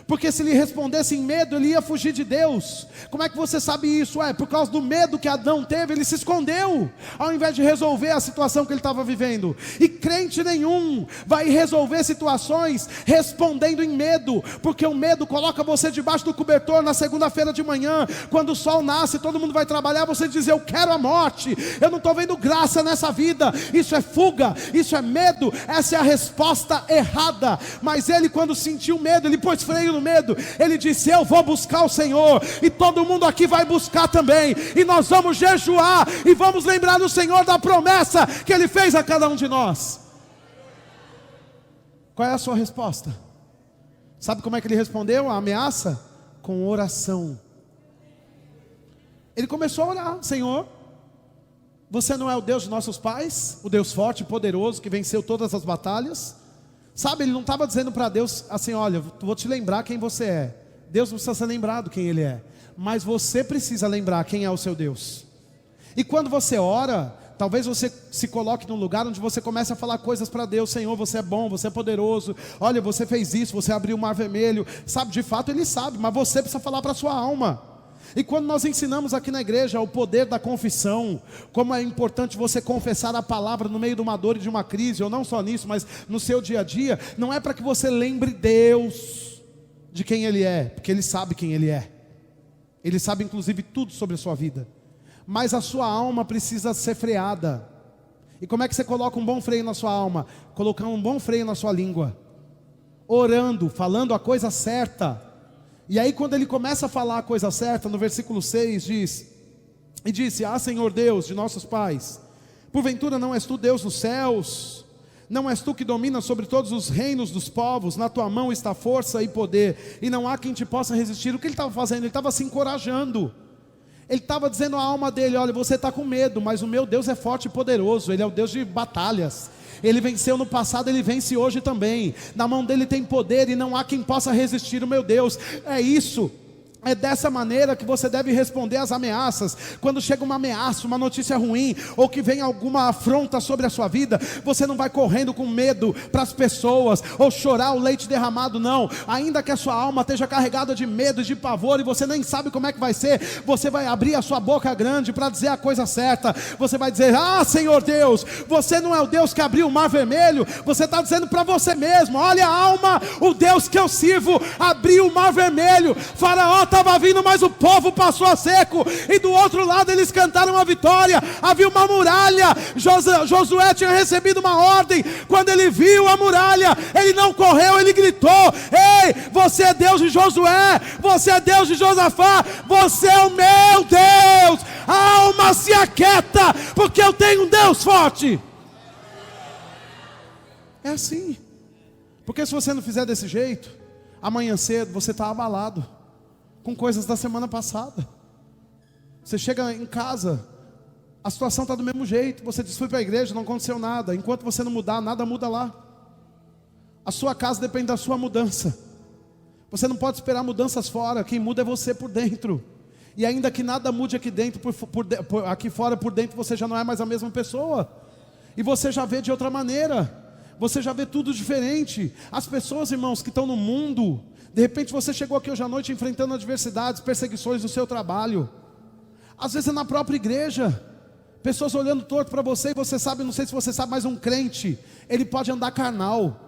Porque se ele respondesse em medo, ele ia fugir de Deus. Como é que você sabe isso? Por causa do medo que Adão teve, ele se escondeu, ao invés de resolver a situação que ele estava vivendo. E crente nenhum vai resolver situações respondendo em medo, porque o medo coloca você debaixo do cobertor na segunda-feira de manhã, quando o sol nasce, todo mundo vai trabalhar, você diz: eu quero a morte, eu não estou vendo graça nessa vida. Isso é fuga, isso é medo, essa é a resposta errada. Mas ele, quando sentiu medo, ele pôs freio no medo, ele disse: eu vou buscar o Senhor, e todo mundo aqui vai buscar também, e nós vamos jejuar, e vamos lembrar do Senhor da promessa que Ele fez a cada um de nós. Qual é a sua resposta? Sabe como é que ele respondeu a ameaça? Com oração. Ele começou a orar: Senhor, você não é o Deus de nossos pais, o Deus forte e poderoso que venceu todas as batalhas? Sabe, ele não estava dizendo para Deus assim: olha, vou te lembrar quem você é. Deus não precisa ser lembrado quem Ele é, mas você precisa lembrar quem é o seu Deus. E quando você ora, talvez você se coloque num lugar onde você comece a falar coisas para Deus: Senhor, você é bom, você é poderoso, olha, você fez isso, você abriu o mar vermelho. Sabe, de fato Ele sabe, mas você precisa falar para a sua alma. E quando nós ensinamos aqui na igreja o poder da confissão, como é importante você confessar a palavra no meio de uma dor e de uma crise, ou não só nisso, mas no seu dia a dia, não é para que você lembre Deus de quem Ele é, porque Ele sabe quem Ele é. Ele sabe inclusive tudo sobre a sua vida. Mas a sua alma precisa ser freada. E como é que você coloca um bom freio na sua alma? Colocando um bom freio na sua língua, orando, falando a coisa certa. E aí quando ele começa a falar a coisa certa, no versículo 6 diz: e disse: ah, Senhor Deus de nossos pais, porventura não és tu Deus dos céus? Não és tu que dominas sobre todos os reinos dos povos? Na tua mão está força e poder, e não há quem te possa resistir. O que ele estava fazendo? Ele estava se encorajando. Ele estava dizendo à alma dele: olha, você está com medo, mas o meu Deus é forte e poderoso, Ele é o Deus de batalhas. Ele venceu no passado, Ele vence hoje também. Na mão dele tem poder e não há quem possa resistir o meu Deus. É isso É dessa maneira que você deve responder às ameaças. Quando chega uma ameaça, uma notícia ruim, ou que vem alguma afronta sobre a sua vida, você não vai correndo com medo para as pessoas, ou chorar o leite derramado, não. Ainda que a sua alma esteja carregada de medo, de pavor, e você nem sabe como é que vai ser, você vai abrir a sua boca grande para dizer a coisa certa. Você vai dizer: ah, Senhor Deus, você não é o Deus que abriu o mar vermelho. Você está dizendo para você mesmo: olha, alma, o Deus que eu sirvo abriu o mar vermelho. Faraó estava vindo, mas o povo passou a seco, e do outro lado eles cantaram a vitória. Havia uma muralha. Josué tinha recebido uma ordem. Quando ele viu a muralha, ele não correu, ele gritou: ei, você é Deus de Josué, você é Deus de Josafá, você é o meu Deus. A alma se aquieta, porque eu tenho um Deus forte. É assim. Porque se você não fizer desse jeito, amanhã cedo você está abalado com coisas da semana passada. Você chega em casa, a situação está do mesmo jeito. Você diz: fui para a igreja, não aconteceu nada. Enquanto você não mudar, nada muda lá. A sua casa depende da sua mudança. Você não pode esperar mudanças fora. Quem muda é você por dentro. E ainda que nada mude aqui dentro, aqui fora, por dentro, você já não é mais a mesma pessoa. E você já vê de outra maneira. Você já vê tudo diferente. As pessoas, irmãos, que estão no mundo, de repente você chegou aqui hoje à noite enfrentando adversidades, perseguições no seu trabalho. Às vezes é na própria igreja. Pessoas olhando torto para você, e você sabe, não sei se você sabe, mas um crente, ele pode andar carnal.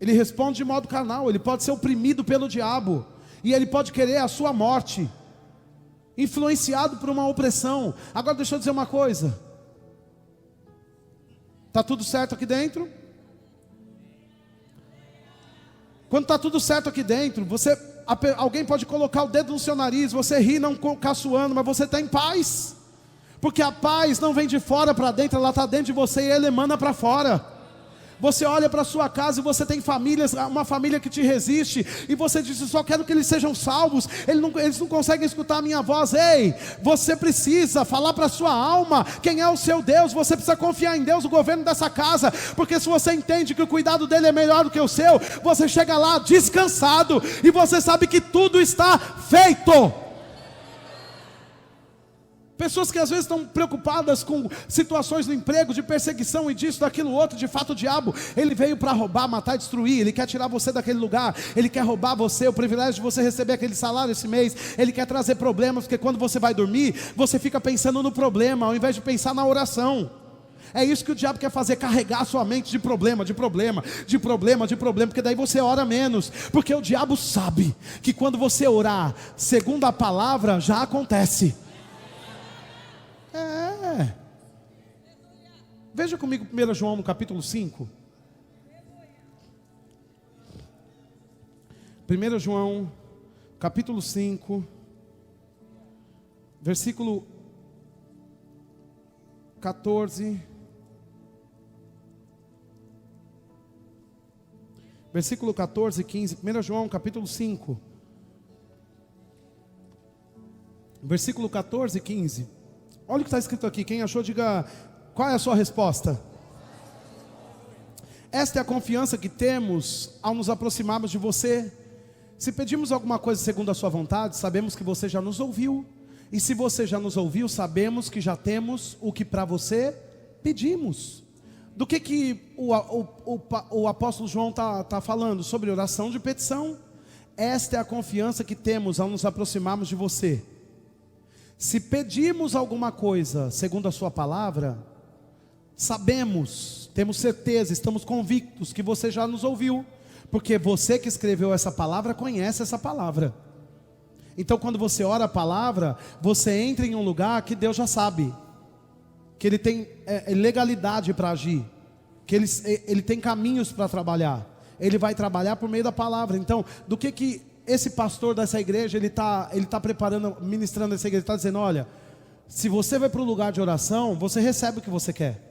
Ele responde de modo carnal, ele pode ser oprimido pelo diabo. E ele pode querer a sua morte, influenciado por uma opressão. Agora deixa eu dizer uma coisa. Está tudo certo aqui dentro? Quando está tudo certo aqui dentro, alguém pode colocar o dedo no seu nariz, você ri não caçoando, mas você está em paz. Porque a paz não vem de fora para dentro, ela está dentro de você e ela emana para fora. Você olha para a sua casa e você tem famílias, uma família que te resiste, e você diz: só quero que eles sejam salvos. Eles não conseguem escutar a minha voz. Ei, você precisa falar para a sua alma quem é o seu Deus. Você precisa confiar em Deus, o governo dessa casa, porque se você entende que o cuidado dele é melhor do que o seu, você chega lá descansado, e você sabe que tudo está feito. Pessoas que às vezes estão preocupadas com situações no emprego, de perseguição e disso, daquilo outro. De fato o diabo, ele veio para roubar, matar, destruir. Ele quer tirar você daquele lugar. Ele quer roubar você, o privilégio de você receber aquele salário esse mês. Ele quer trazer problemas, porque quando você vai dormir, você fica pensando no problema, ao invés de pensar na oração. É isso que o diabo quer fazer, carregar a sua mente de problema, porque daí você ora menos. Porque o diabo sabe que quando você orar segundo a palavra, já acontece. Veja comigo 1 João no capítulo 5. 1 João capítulo 5, versículo 14. Versículo 14 e 15. 1 João capítulo 5, versículo 14 e 15. Olha o que está escrito aqui. Quem achou, diga: qual é a sua resposta? Esta é a confiança que temos ao nos aproximarmos de você. Se pedimos alguma coisa segundo a sua vontade, sabemos que você já nos ouviu. E se você já nos ouviu, sabemos que já temos o que para você pedimos. Do que o apóstolo João está falando? Sobre oração de petição. Esta é a confiança que temos ao nos aproximarmos de você. Se pedimos alguma coisa segundo a sua palavra, sabemos, temos certeza, estamos convictos que você já nos ouviu, porque você que escreveu essa palavra conhece essa palavra. Então quando você ora a palavra, você entra em um lugar que Deus já sabe, que Ele tem legalidade para agir, que ele tem caminhos para trabalhar. Ele vai trabalhar por meio da palavra. Então, do que esse pastor dessa igreja, ele tá preparando, ministrando essa igreja, ele está dizendo: olha, se você vai para o lugar de oração, você recebe o que você quer.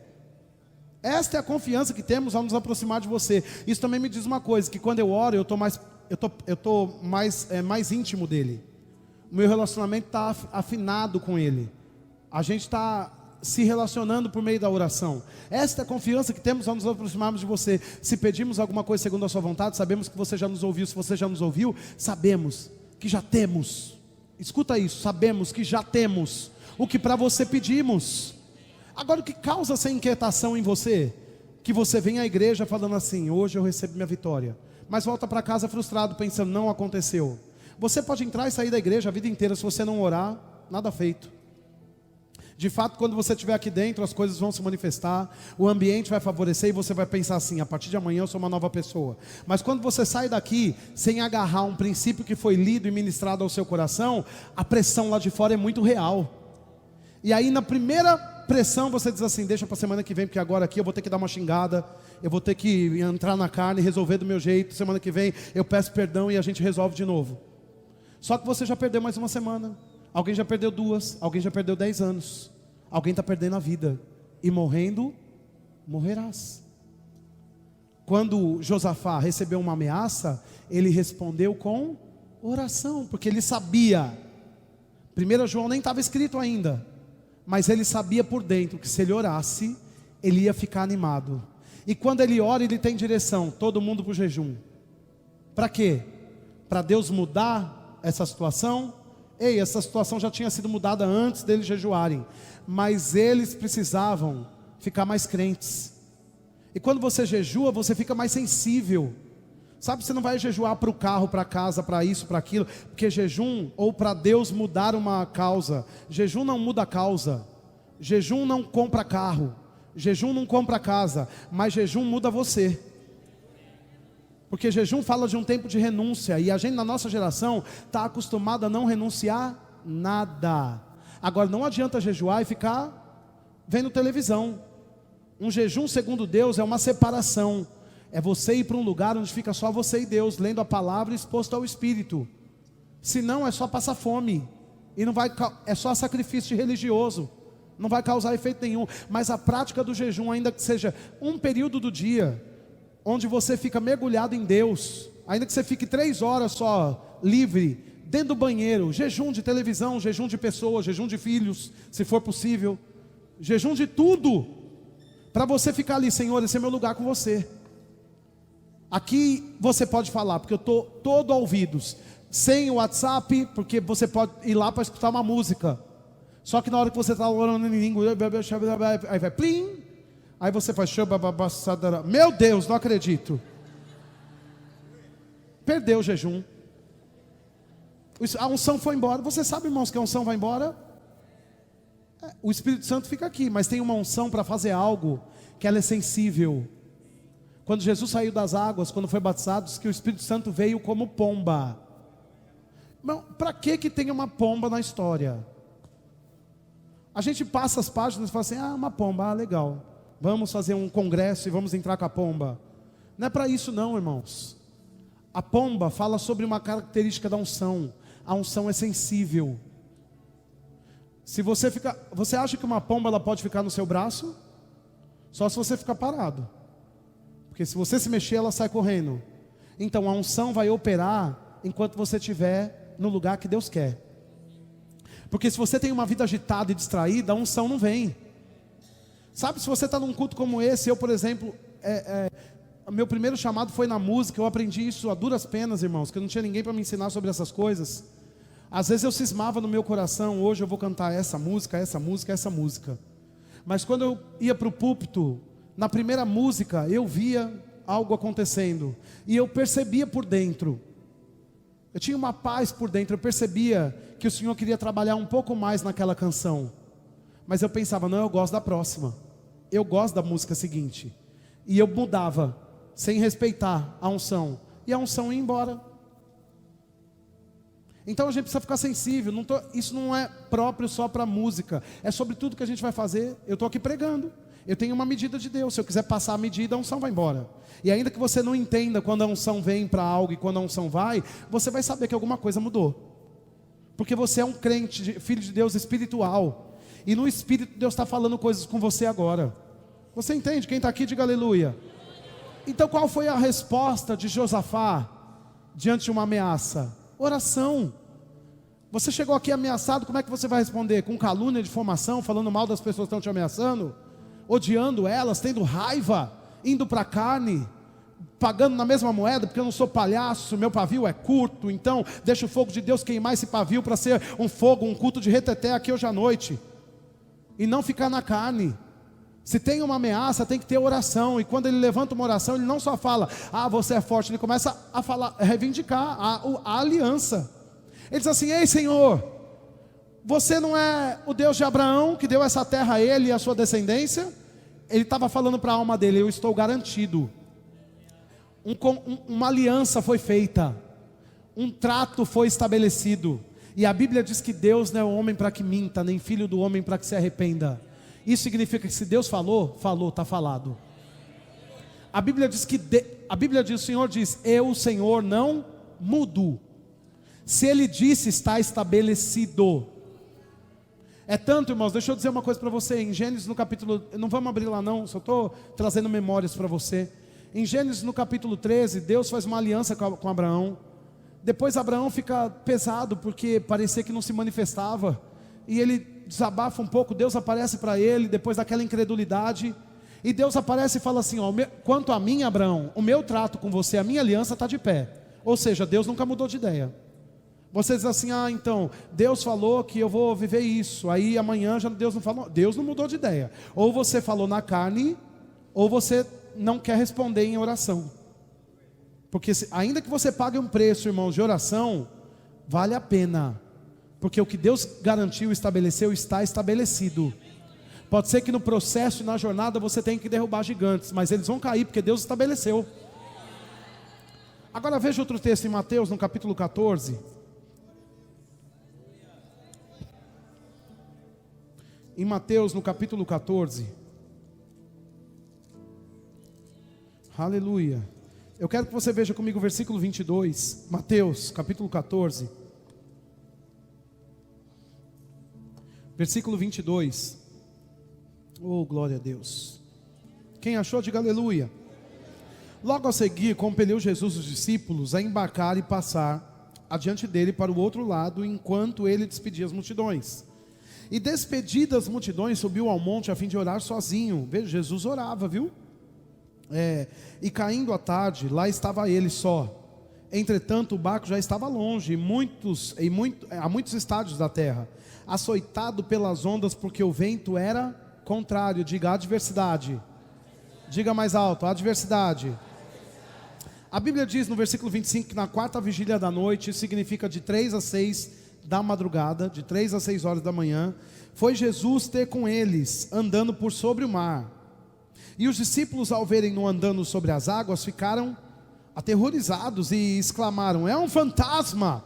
Esta é a confiança que temos ao nos aproximar de você. Isso também me diz uma coisa, que quando eu oro, eu estou mais íntimo dele. O meu relacionamento está afinado com ele. A gente está se relacionando por meio da oração. Esta é a confiança que temos ao nos aproximarmos de você. Se pedimos alguma coisa segundo a sua vontade, sabemos que você já nos ouviu. Se você já nos ouviu, sabemos que já temos. Escuta isso, sabemos que já temos o que para você pedimos. Agora, o que causa essa inquietação em você? Que você vem à igreja falando assim: hoje eu recebo minha vitória, mas volta para casa frustrado, pensando: não aconteceu. Você pode entrar e sair da igreja a vida inteira, se você não orar, nada feito. De fato, quando você estiver aqui dentro, as coisas vão se manifestar, o ambiente vai favorecer e você vai pensar assim: a partir de amanhã eu sou uma nova pessoa. Mas quando você sai daqui sem agarrar um princípio que foi lido e ministrado ao seu coração, a pressão lá de fora é muito real. E aí na primeira pressão você diz assim: deixa para a semana que vem, porque agora aqui eu vou ter que dar uma xingada, eu vou ter que entrar na carne e resolver do meu jeito. Semana que vem eu peço perdão e a gente resolve de novo. Só que você já perdeu mais uma semana, alguém já perdeu 2, alguém já perdeu 10 anos. Alguém está perdendo a vida, e morrendo, morrerás. Quando Josafá recebeu uma ameaça, ele respondeu com oração, porque ele sabia. 1 João nem estava escrito ainda, mas ele sabia por dentro que se ele orasse, ele ia ficar animado. E quando ele ora, ele tem direção: todo mundo para o jejum. Para quê? Para Deus mudar essa situação? Ei, essa situação já tinha sido mudada antes deles jejuarem, mas eles precisavam ficar mais crentes. E quando você jejua, você fica mais sensível. Sabe, você não vai jejuar para o carro, para a casa, para isso, para aquilo, porque jejum, ou para Deus mudar uma causa, jejum não muda a causa, jejum não compra carro, jejum não compra casa, mas jejum muda você. Porque jejum fala de um tempo de renúncia, e a gente na nossa geração está acostumado a não renunciar nada. Agora não adianta jejuar e ficar vendo televisão. Um jejum segundo Deus é uma separação. É você ir para um lugar onde fica só você e Deus, lendo a palavra e exposto ao Espírito. Senão é só passar fome, e não vai, é só sacrifício religioso, não vai causar efeito nenhum. Mas a prática do jejum, ainda que seja um período do dia, onde você fica mergulhado em Deus, ainda que você fique 3 horas só livre, dentro do banheiro, jejum de televisão, jejum de pessoas, jejum de filhos, se for possível, jejum de tudo, para você ficar ali: Senhor, esse é meu lugar com você. Aqui você pode falar, porque eu estou todo ouvidos, sem o WhatsApp, porque você pode ir lá para escutar uma música. Só que na hora que você está orando em língua, aí vai plim, aí você faz: meu Deus, não acredito. Perdeu o jejum. A unção foi embora. Você sabe, irmãos, que a unção vai embora? O Espírito Santo fica aqui, mas tem uma unção para fazer algo que ela é sensível. Quando Jesus saiu das águas, quando foi batizado, diz que o Espírito Santo veio como pomba. Para que tem uma pomba na história? A gente passa as páginas e fala assim: uma pomba, legal, vamos fazer um congresso e vamos entrar com a pomba. Não é para isso não, irmãos. A pomba fala sobre uma característica da unção. A unção é sensível. Se você acha que uma pomba ela pode ficar no seu braço? Só se você ficar parado. Porque se você se mexer, ela sai correndo. Então a unção vai operar enquanto você estiver no lugar que Deus quer. Porque se você tem uma vida agitada e distraída, a unção não vem. Sabe, se você está num culto como esse, eu, por exemplo, meu primeiro chamado foi na música. Eu aprendi isso a duras penas, irmãos, que eu não tinha ninguém para me ensinar sobre essas coisas. Às vezes eu cismava no meu coração: hoje eu vou cantar essa música, essa música, essa música. Mas quando eu ia para o púlpito, na primeira música eu via algo acontecendo, e eu percebia por dentro, eu tinha uma paz por dentro, eu percebia que o Senhor queria trabalhar um pouco mais naquela canção. Mas eu pensava: não, eu gosto da próxima, eu gosto da música seguinte. E eu mudava, sem respeitar a unção, e a unção ia embora. Então a gente precisa ficar sensível. Isso não é próprio só para música, é sobre tudo que a gente vai fazer. Eu estou aqui pregando, eu tenho uma medida de Deus. Se eu quiser passar a medida, a unção vai embora. E ainda que você não entenda quando a unção vem para algo e quando a unção vai, você vai saber que alguma coisa mudou. Porque você é um crente, filho de Deus espiritual, e no Espírito Deus está falando coisas com você agora. Você entende? Quem está aqui, diga aleluia. Então qual foi a resposta de Josafá diante de uma ameaça? Oração. Você chegou aqui ameaçado, como é que você vai responder? Com calúnia, difamação, falando mal das pessoas que estão te ameaçando? Odiando elas, tendo raiva, indo para a carne? pagando na mesma moeda, porque eu não sou palhaço, meu pavio é curto, então deixa o fogo de Deus queimar esse pavio para ser um fogo, um culto de reteté aqui hoje à noite, e não ficar na carne. Se tem uma ameaça, tem que ter oração, e quando ele levanta uma oração, ele não só fala, você é forte, ele começa a falar, a reivindicar a aliança. Ele diz assim: ei Senhor, você não é o Deus de Abraão, que deu essa terra a ele e a sua descendência? Ele estava falando para a alma dele: eu estou garantido. Uma aliança foi feita, um trato foi estabelecido, e a Bíblia diz que Deus não é homem para que minta, nem filho do homem para que se arrependa. Isso significa que se Deus falou, está falado. A Bíblia diz o Senhor diz: eu, o Senhor, não mudo. Se Ele disse, está estabelecido. É tanto, irmãos, deixa eu dizer uma coisa para você. Em Gênesis no capítulo, não vamos abrir lá não, só estou trazendo memórias para você. Em Gênesis no capítulo 13, Deus faz uma aliança com Abraão. Depois Abraão fica pesado, porque parecia que não se manifestava, e ele desabafa um pouco. Deus aparece para ele, depois daquela incredulidade, e Deus aparece e fala assim: quanto a mim, Abraão, o meu trato com você, a minha aliança está de pé. Ou seja, Deus nunca mudou de ideia. Você diz assim: então, Deus falou que eu vou viver isso, aí amanhã já Deus não falou. Deus não mudou de ideia. Ou você falou na carne, ou você não quer responder em oração. Porque ainda que você pague um preço, irmãos, de oração, vale a pena. Porque o que Deus garantiu, estabeleceu, está estabelecido. Pode ser que no processo e na jornada você tenha que derrubar gigantes, mas eles vão cair porque Deus estabeleceu. Agora veja outro texto em Mateus, no capítulo 14. Em Mateus, no capítulo 14. Aleluia. Eu quero que você veja comigo o versículo 22. Mateus, capítulo 14. Versículo 22. Oh, glória a Deus. Quem achou, diga aleluia. Logo a seguir, compeliu Jesus os discípulos a embarcar e passar adiante dele para o outro lado, enquanto ele despedia as multidões. E despedidas as multidões, subiu ao monte a fim de orar sozinho. Veja, Jesus orava, viu? E caindo a tarde, lá estava ele só. Entretanto, o barco já estava longe, a muitos estádios da terra, açoitado pelas ondas, porque o vento era contrário. Diga adversidade. Diga mais alto, adversidade. A Bíblia diz no versículo 25 que na quarta vigília da noite, isso significa de 3 a 6 da madrugada, de 3 a 6 horas da manhã, foi Jesus ter com eles, andando por sobre o mar. E os discípulos, ao verem-no andando sobre as águas, ficaram aterrorizados e exclamaram: é um fantasma!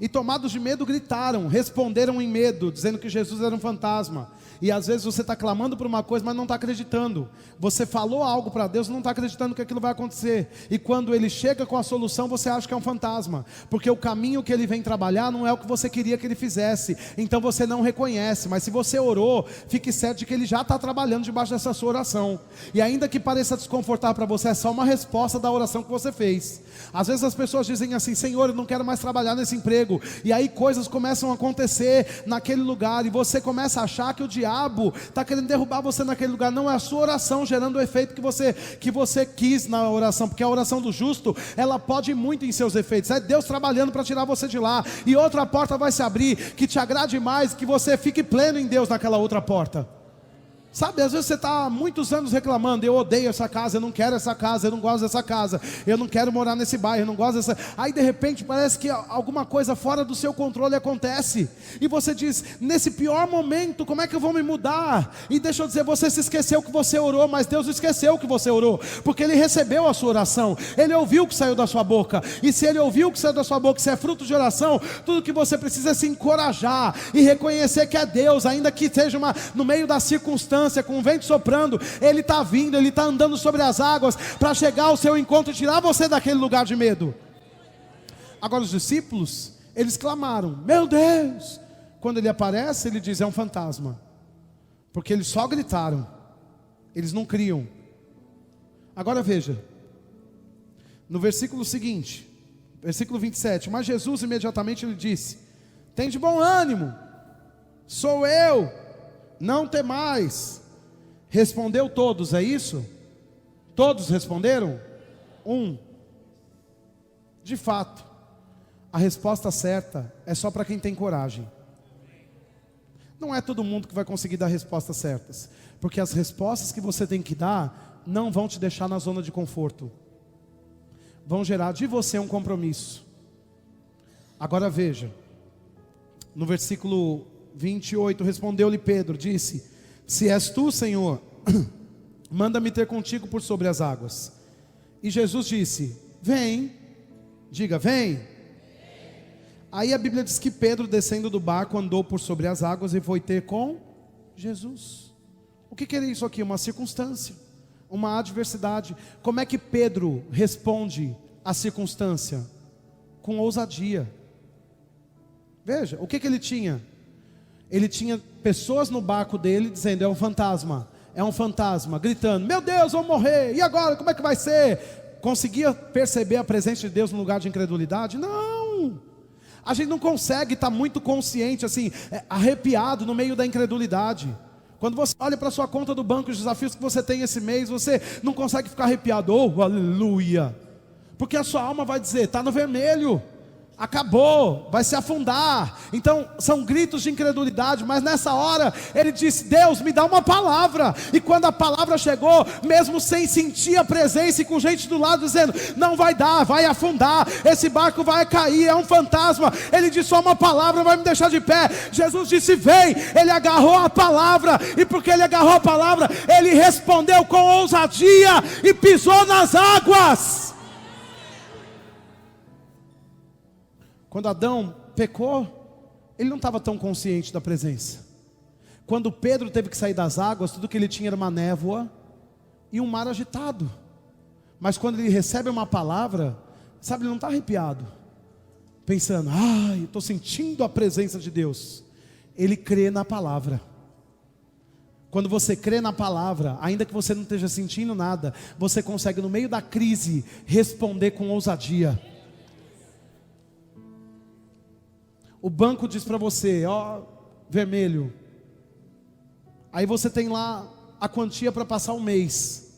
E tomados de medo gritaram, responderam em medo, dizendo que Jesus era um fantasma. E às vezes você está clamando por uma coisa, mas não está acreditando. Você falou algo para Deus, não está acreditando que aquilo vai acontecer. E quando Ele chega com a solução, você acha que é um fantasma. Porque o caminho que Ele vem trabalhar não é o que você queria que Ele fizesse. Então você não reconhece. Mas se você orou, fique certo de que Ele já está trabalhando debaixo dessa sua oração. E ainda que pareça desconfortável para você, é só uma resposta da oração que você fez. Às vezes as pessoas dizem assim: Senhor, eu não quero mais trabalhar nesse emprego. E aí coisas começam a acontecer naquele lugar, e você começa a achar que o diabo está querendo derrubar você naquele lugar. Não é a sua oração gerando o efeito que você quis na oração, porque a oração do justo, ela pode ir muito em seus efeitos. É Deus trabalhando para tirar você de lá, e outra porta vai se abrir, que te agrade mais, que você fique pleno em Deus naquela outra porta. Sabe, às vezes você está há muitos anos reclamando: eu odeio essa casa, eu não quero essa casa, eu não gosto dessa casa, eu não quero morar nesse bairro, eu não gosto dessa... Aí de repente parece que alguma coisa fora do seu controle acontece, e você diz: nesse pior momento, como é que eu vou me mudar? E deixa eu dizer, você se esqueceu que você orou, mas Deus não esqueceu que você orou, porque Ele recebeu a sua oração, Ele ouviu o que saiu da sua boca, e se Ele ouviu o que saiu da sua boca, se é fruto de oração, tudo que você precisa é se encorajar, e reconhecer que é Deus, ainda que seja no meio da circunstância, com o vento soprando, Ele está vindo, Ele está andando sobre as águas, para chegar ao seu encontro e tirar você daquele lugar de medo. Agora os discípulos, eles clamaram: meu Deus! Quando Ele aparece, Ele diz: é um fantasma. Porque eles só gritaram, eles não criam. Agora veja, no versículo seguinte, versículo 27, mas Jesus imediatamente lhe disse: tem de bom ânimo, sou eu, não temais. Respondeu todos, é isso? Todos responderam? De fato, a resposta certa é só para quem tem coragem. Não é todo mundo que vai conseguir dar respostas certas, porque as respostas que você tem que dar não vão te deixar na zona de conforto, vão gerar de você um compromisso. Agora veja, no versículo 28, respondeu-lhe Pedro, disse: se és tu, Senhor, manda-me ter contigo por sobre as águas. E Jesus disse: vem. Diga, vem. Aí a Bíblia diz que Pedro, descendo do barco, andou por sobre as águas e foi ter com Jesus. O que é isso aqui? Uma circunstância, uma adversidade. Como é que Pedro responde à circunstância? Com ousadia. Veja, o que ele tinha? Ele tinha pessoas no barco dele dizendo: é um fantasma, gritando: meu Deus, vou morrer, e agora, como é que vai ser? Conseguia perceber a presença de Deus no lugar de incredulidade? Não. A gente não consegue estar muito consciente, assim, arrepiado no meio da incredulidade. Quando você olha para a sua conta do banco, os desafios que você tem esse mês, você não consegue ficar arrepiado. Oh, aleluia. Porque a sua alma vai dizer: está no vermelho, acabou, vai se afundar. Então são gritos de incredulidade. Mas nessa hora ele disse: Deus, me dá uma palavra. E quando a palavra chegou, mesmo sem sentir a presença e com gente do lado dizendo: não vai dar, vai afundar, esse barco vai cair, é um fantasma, ele disse: só uma palavra vai me deixar de pé. Jesus disse: vem. Ele agarrou a palavra, e porque ele agarrou a palavra, ele respondeu com ousadia e pisou nas águas. Quando Adão pecou, ele não estava tão consciente da presença. Quando Pedro teve que sair das águas, tudo que ele tinha era uma névoa e um mar agitado. Mas quando ele recebe uma palavra, sabe, ele não está arrepiado, pensando: ai, estou sentindo a presença de Deus. Ele crê na palavra. Quando você crê na palavra, ainda que você não esteja sentindo nada, você consegue, no meio da crise, responder com ousadia. O banco diz para você: ó, vermelho. Aí você tem lá a quantia para passar um mês.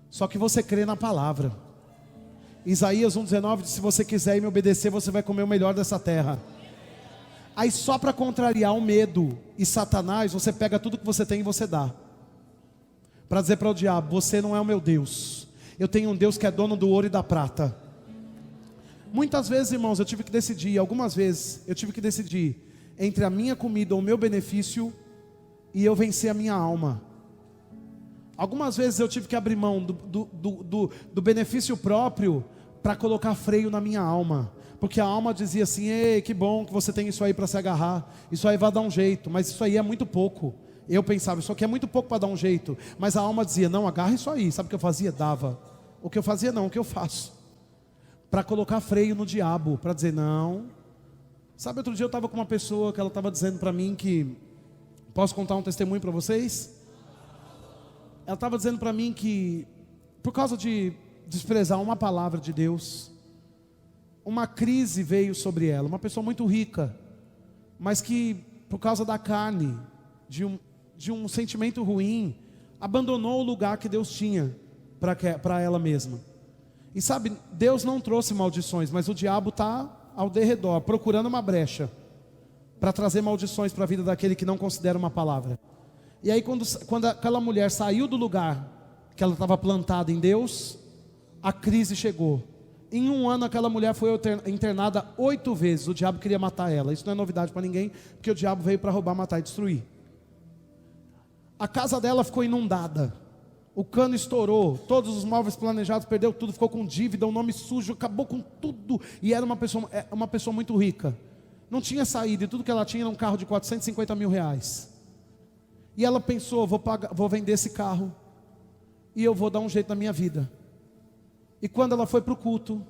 Só que você crê na palavra. Isaías 1,19 diz: se você quiser me obedecer, você vai comer o melhor dessa terra. Aí só para contrariar o medo e Satanás, você pega tudo que você tem e você dá. Para dizer para o diabo: você não é o meu Deus. Eu tenho um Deus que é dono do ouro e da prata. Muitas vezes, irmãos, eu tive que decidir, algumas vezes, eu tive que decidir entre a minha comida ou o meu benefício e eu vencer a minha alma. Algumas vezes eu tive que abrir mão do benefício próprio para colocar freio na minha alma. Porque a alma dizia assim: ei, que bom que você tem isso aí para se agarrar, isso aí vai dar um jeito, mas isso aí é muito pouco. Eu pensava: isso aqui é muito pouco para dar um jeito. Mas a alma dizia: não, agarra isso aí. Sabe o que eu fazia? Dava. O que eu fazia não, o que eu faço? Para colocar freio no diabo, para dizer não. Sabe, outro dia eu estava com uma pessoa que ela estava dizendo para mim que... Posso contar um testemunho para vocês? Ela estava dizendo para mim que, por causa de desprezar uma palavra de Deus, uma crise veio sobre ela. Uma pessoa muito rica, mas que, por causa da carne, de um sentimento ruim, abandonou o lugar que Deus tinha para ela mesma. E sabe, Deus não trouxe maldições, mas o diabo está ao derredor, procurando uma brecha para trazer maldições para a vida daquele que não considera uma palavra. E aí quando aquela mulher saiu do lugar que ela estava plantada em Deus, a crise chegou. Em um ano aquela mulher foi internada 8 vezes. O diabo queria matar ela. Isso não é novidade para ninguém, porque o diabo veio para roubar, matar e destruir. A casa dela ficou inundada. O cano estourou, todos os móveis planejados, perdeu tudo, ficou com dívida, um nome sujo, acabou com tudo. E era uma pessoa muito rica. Não tinha saída, e tudo que ela tinha era um carro de 450 mil reais. E ela pensou: vou vender esse carro e eu vou dar um jeito na minha vida. E quando ela foi para o culto,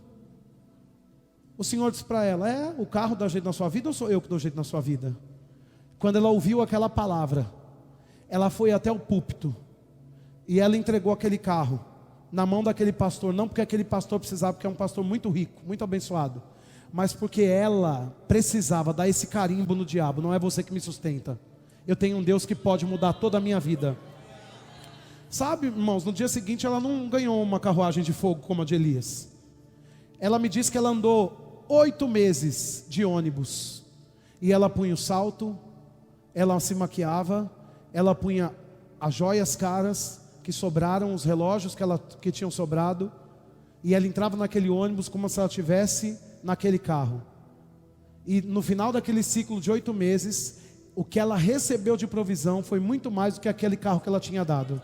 o Senhor disse para ela: o carro dá jeito na sua vida ou sou eu que dou jeito na sua vida? Quando ela ouviu aquela palavra, ela foi até o púlpito. E ela entregou aquele carro na mão daquele pastor, não porque aquele pastor precisava, porque é um pastor muito rico, muito abençoado, mas porque ela precisava dar esse carimbo no diabo: não é você que me sustenta, eu tenho um Deus que pode mudar toda a minha vida. Sabe, irmãos, no dia seguinte ela não ganhou uma carruagem de fogo como a de Elias. Ela me disse que ela andou 8 meses de ônibus. E ela punha o salto, ela se maquiava, ela punha as joias caras que sobraram, os relógios que tinham sobrado. E ela entrava naquele ônibus como se ela estivesse naquele carro. E no final daquele ciclo de 8 meses, o que ela recebeu de provisão foi muito mais do que aquele carro que ela tinha dado.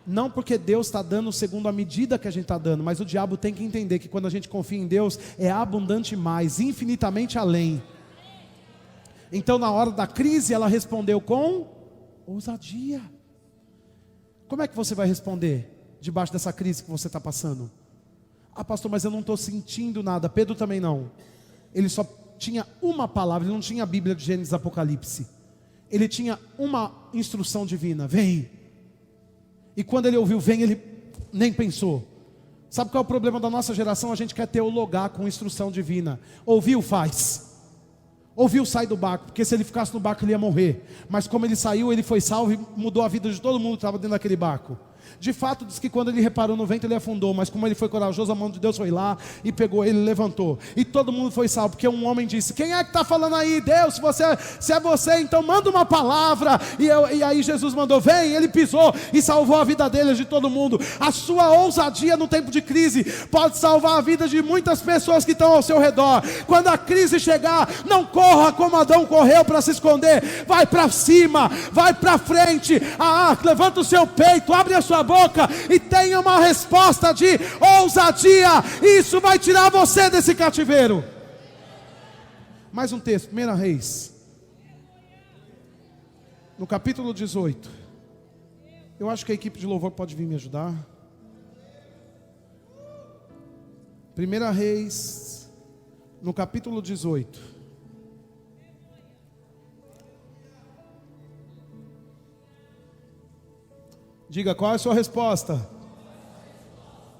Não porque Deus está dando segundo a medida que a gente está dando, mas o diabo tem que entender que quando a gente confia em Deus, é abundante mais, infinitamente além. Então na hora da crise ela respondeu com ousadia. Como é que você vai responder debaixo dessa crise que você está passando? Ah, pastor, mas eu não estou sentindo nada. Pedro também não. Ele só tinha uma palavra, ele não tinha a Bíblia de Gênesis e Apocalipse. Ele tinha uma instrução divina: vem. E quando ele ouviu vem, ele nem pensou. Sabe qual é o problema da nossa geração? A gente quer teologar com instrução divina. Ouviu, faz. Ouviu, sai do barco, porque se ele ficasse no barco ele ia morrer. Mas como ele saiu, ele foi salvo e mudou a vida de todo mundo que estava dentro daquele barco. De fato, diz que quando ele reparou no vento ele afundou, mas como ele foi corajoso, a mão de Deus foi lá e pegou ele e levantou. E todo mundo foi salvo, porque um homem disse: quem é que está falando aí? Deus, se é você, então manda uma palavra. E aí Jesus mandou, vem, ele pisou e salvou a vida dele, de todo mundo. A sua ousadia no tempo de crise pode salvar a vida de muitas pessoas que estão ao seu redor. Quando a crise chegar, não corra como Adão correu para se esconder. Vai para cima, vai para frente. Levanta o seu peito, abre a sua boca e tenha uma resposta de ousadia. Isso vai tirar você desse cativeiro. Mais um texto, 1 Reis, no capítulo 18. Eu acho que a equipe de louvor pode vir me ajudar. 1 Reis, no capítulo 18. Diga, qual é a sua resposta?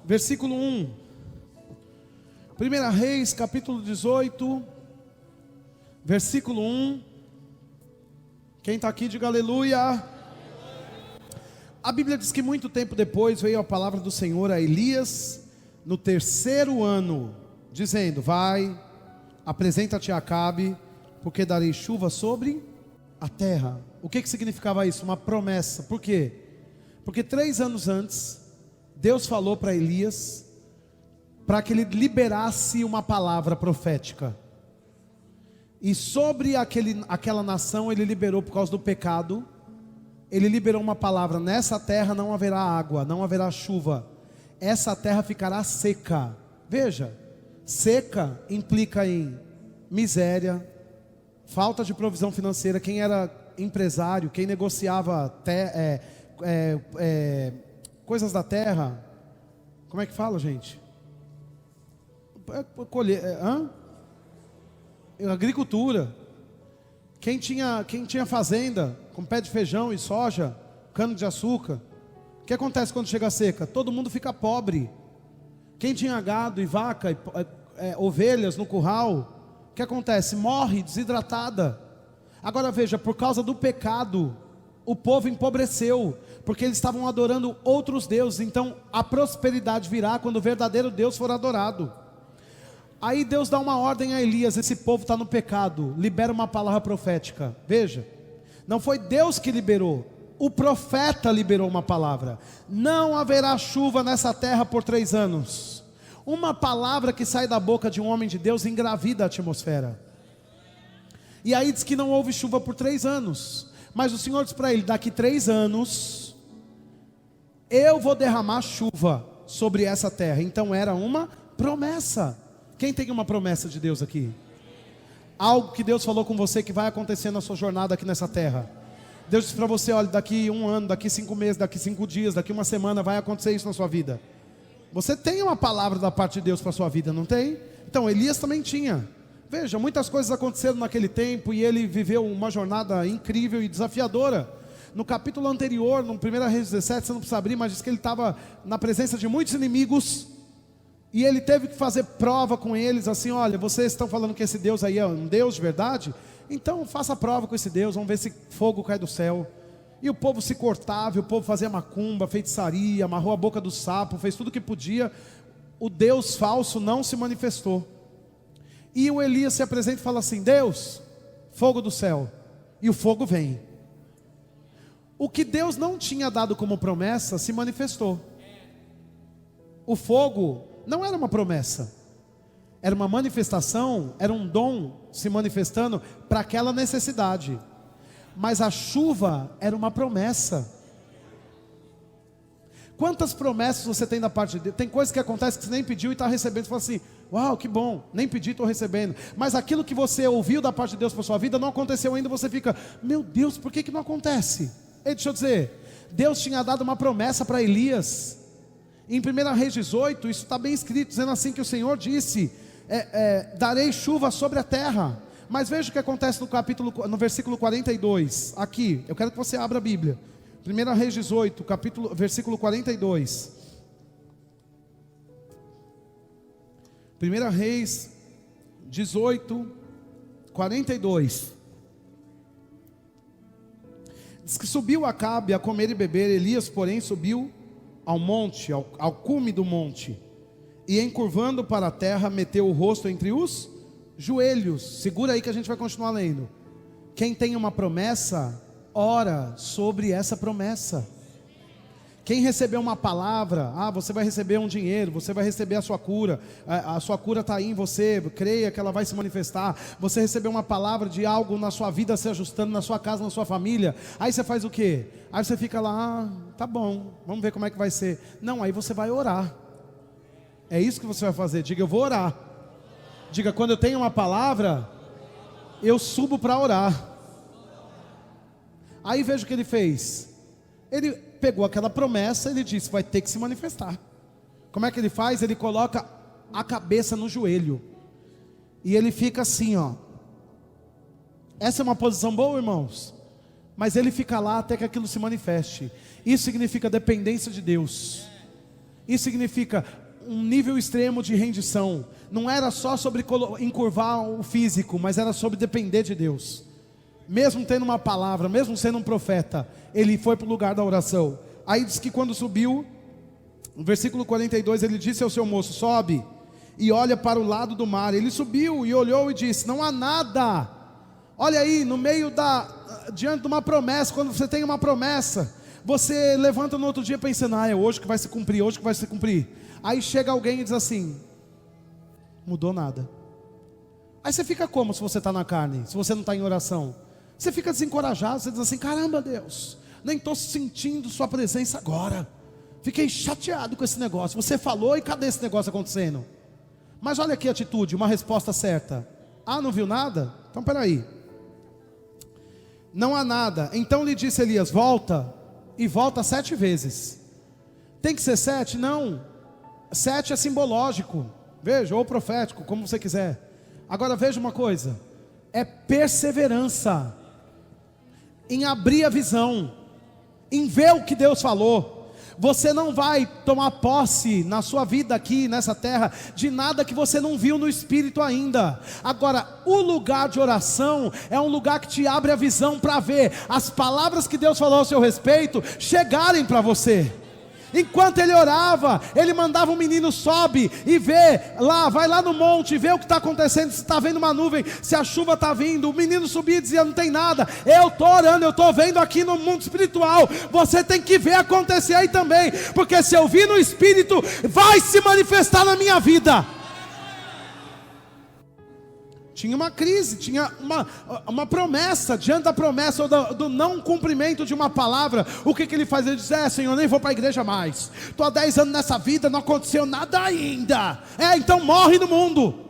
Versículo 1. 1 Reis, capítulo 18, versículo 1. Quem está aqui, diga aleluia. A Bíblia diz que muito tempo depois veio a palavra do Senhor a Elias, no 3º ano, dizendo: vai, apresenta-te a Acabe, porque darei chuva sobre a terra. O que significava isso? Uma promessa. Por quê? Porque 3 anos antes, Deus falou para Elias, para que ele liberasse uma palavra profética. E sobre aquela nação ele liberou, por causa do pecado, ele liberou uma palavra: nessa terra não haverá água, não haverá chuva, essa terra ficará seca. Veja, seca implica em miséria, falta de provisão financeira. Quem era empresário, quem negociava coisas da terra, como é que fala, gente? Agricultura. Quem tinha fazenda com pé de feijão e soja, cana de açúcar, o que acontece quando chega a seca? Todo mundo fica pobre. Quem tinha gado e vaca e ovelhas no curral, o que acontece? Morre desidratada. Agora veja, por causa do pecado, o povo empobreceu, porque eles estavam adorando outros deuses. Então a prosperidade virá quando o verdadeiro Deus for adorado. Aí Deus dá uma ordem a Elias: esse povo está no pecado, libera uma palavra profética. Veja, não foi Deus que liberou, o profeta liberou uma palavra: não haverá chuva nessa terra por 3 anos. Uma palavra que sai da boca de um homem de Deus engravida a atmosfera. E aí diz que não houve chuva por 3 anos. Mas o Senhor diz para ele: daqui 3 anos eu vou derramar chuva sobre essa terra. Então era uma promessa. Quem tem uma promessa de Deus aqui? Algo que Deus falou com você que vai acontecer na sua jornada aqui nessa terra. Deus disse para você: olha, daqui 1 ano, daqui 5 meses, daqui 5 dias, daqui 1 semana vai acontecer isso na sua vida. Você tem uma palavra da parte de Deus para a sua vida, não tem? Então Elias também tinha. Veja, muitas coisas aconteceram naquele tempo e ele viveu uma jornada incrível e desafiadora. No capítulo anterior, no 1 Reis 17, você não precisa abrir, mas diz que ele estava na presença de muitos inimigos. E ele teve que fazer prova com eles, assim: olha, vocês estão falando que esse Deus aí é um Deus de verdade? Então faça prova com esse Deus, vamos ver se fogo cai do céu. E o povo se cortava, e o povo fazia macumba, feitiçaria, amarrou a boca do sapo, fez tudo o que podia. O Deus falso não se manifestou. E o Elias se apresenta e fala assim: Deus, fogo do céu. E o fogo vem. O que Deus não tinha dado como promessa se manifestou. O fogo não era uma promessa, era uma manifestação, era um dom se manifestando para aquela necessidade. Mas a chuva era uma promessa. Quantas promessas você tem da parte de Deus? Tem coisas que acontecem que você nem pediu e está recebendo. Você fala assim: uau, que bom, nem pedi, estou recebendo. Mas aquilo que você ouviu da parte de Deus para a sua vida não aconteceu ainda. Você fica: meu Deus, por que não acontece? Ei, deixa eu dizer, Deus tinha dado uma promessa para Elias. Em 1 Reis 18, isso está bem escrito, dizendo assim que o Senhor disse: darei chuva sobre a terra. Mas veja o que acontece no versículo 42. Aqui, eu quero que você abra a Bíblia. 1 Reis 18, versículo 42. 1 Reis 18, 42. Diz que subiu Acabe a comer e beber. Elias, porém, subiu ao monte, ao cume do monte, e encurvando para a terra, meteu o rosto entre os joelhos. Segura aí que a gente vai continuar lendo. Quem tem uma promessa, ora sobre essa promessa. Quem recebeu uma palavra, você vai receber um dinheiro, você vai receber a sua cura está aí em você, creia que ela vai se manifestar. Você recebeu uma palavra de algo na sua vida se ajustando, na sua casa, na sua família. Aí você faz o quê? Aí você fica lá: tá bom, vamos ver como é que vai ser. Não, aí você vai orar. É isso que você vai fazer. Diga: eu vou orar. Diga: quando eu tenho uma palavra, eu subo para orar. Aí veja o que ele fez. Ele pegou aquela promessa, ele disse: vai ter que se manifestar. Como é que ele faz? Ele coloca a cabeça no joelho, e ele fica assim, ó. Essa é uma posição boa, irmãos, mas ele fica lá até que aquilo se manifeste. Isso significa dependência de Deus. Isso significa um nível extremo de rendição. Não era só sobre encurvar o físico, mas era sobre depender de Deus. Mesmo tendo uma palavra, mesmo sendo um profeta, ele foi para o lugar da oração. Aí diz que quando subiu, no versículo 42, ele disse ao seu moço: sobe e olha para o lado do mar. Ele subiu e olhou e disse: não há nada. Olha aí, no meio diante de uma promessa. Quando você tem uma promessa, você levanta no outro dia pensando: é hoje que vai se cumprir, hoje que vai se cumprir. Aí chega alguém e diz assim: mudou nada. Aí você fica como se você está na carne, se você não está em oração? Você fica desencorajado, você diz assim: caramba, Deus, nem estou sentindo sua presença agora. Fiquei chateado com esse negócio. Você falou e cadê esse negócio acontecendo? Mas olha aqui a atitude, uma resposta certa. Não viu nada? Então peraí. Não há nada. Então lhe disse Elias: volta, e volta 7 vezes. Tem que ser 7? Não. 7 é simbológico, veja, ou profético, como você quiser. Agora veja uma coisa: é perseverança em abrir a visão, em ver o que Deus falou. Você não vai tomar posse na sua vida aqui nessa terra de nada que você não viu no Espírito ainda. Agora, o lugar de oração é um lugar que te abre a visão para ver as palavras que Deus falou ao seu respeito chegarem para você. Enquanto ele orava, ele mandava um menino: sobe e vê lá, vai lá no monte, vê o que está acontecendo, se está vendo uma nuvem, se a chuva está vindo. O menino subia e dizia: não tem nada, eu estou orando, eu estou vendo aqui no mundo espiritual. Você tem que ver acontecer aí também, porque se eu vi no Espírito, vai se manifestar na minha vida. Tinha uma crise, tinha uma promessa. Diante da promessa ou do não cumprimento de uma palavra, o que ele faz? Ele diz: Senhor, nem vou para a igreja mais. Estou há 10 anos nessa vida, não aconteceu nada ainda. Então morre no mundo.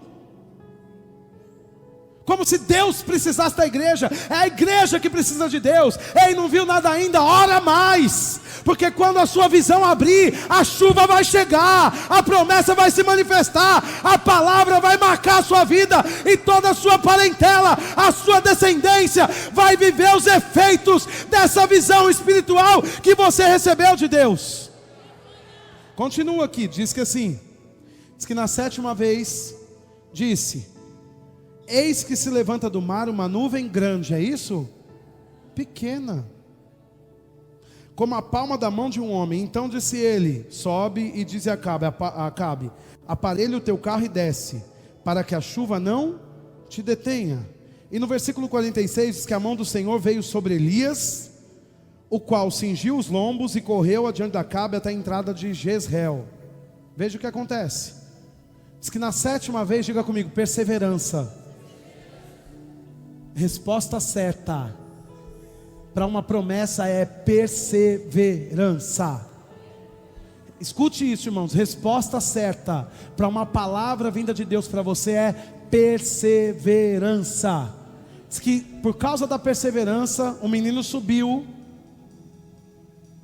Como se Deus precisasse da igreja. É a igreja que precisa de Deus. Não viu nada ainda? Ora mais. Porque quando a sua visão abrir, a chuva vai chegar, a promessa vai se manifestar, a palavra vai marcar a sua vida, e toda a sua parentela, a sua descendência, vai viver os efeitos dessa visão espiritual que você recebeu de Deus. Continua aqui, diz que assim, diz que na 7ª vez, disse: eis que se levanta do mar uma nuvem grande. É isso? Pequena. como a palma da mão de um homem. Então disse ele: sobe e dize a Acabe: aparelha o teu carro e desce, para que a chuva não te detenha. E no versículo 46 diz que a mão do Senhor veio sobre Elias, o qual cingiu os lombos e correu adiante da Acabe até a entrada de Jezreel. Veja o que acontece. Diz que na 7ª vez, diga comigo, perseverança. Resposta certa para uma promessa é perseverança. Escute isso, irmãos. Resposta certa para uma palavra vinda de Deus para você é perseverança. Diz que por causa da perseverança, o menino subiu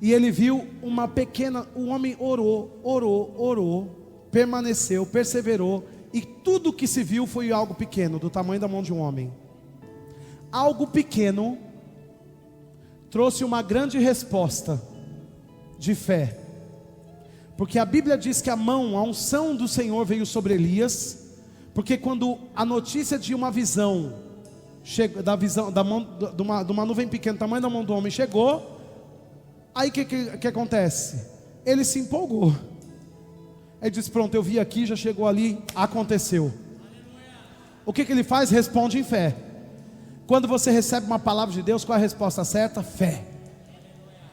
e ele viu uma pequena. O homem orou, permaneceu, perseverou, e tudo que se viu foi algo pequeno, do tamanho da mão de um homem. Algo pequeno trouxe uma grande resposta de fé, porque a Bíblia diz que a unção do Senhor veio sobre Elias, porque quando a notícia de uma visão, de uma nuvem pequena, tamanho da mão do homem, chegou, aí o que acontece? Ele se empolgou, ele disse: pronto, eu vi aqui, já chegou ali, aconteceu. O que ele faz? Responde em fé. Quando você recebe uma palavra de Deus, qual é a resposta certa? Fé.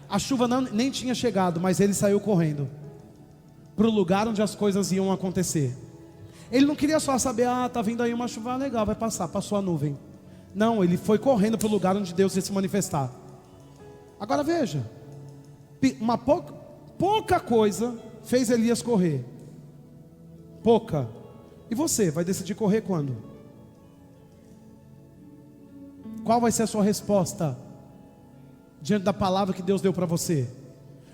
A chuva nem tinha chegado, mas ele saiu correndo para o lugar onde as coisas iam acontecer. Ele não queria só saber: está vindo aí uma chuva legal, vai passar, passou a nuvem. Não, ele foi correndo para o lugar onde Deus ia se manifestar. Agora veja, uma pouca coisa fez Elias correr. Pouca. E você vai decidir correr quando? Qual vai ser a sua resposta diante da palavra que Deus deu para você?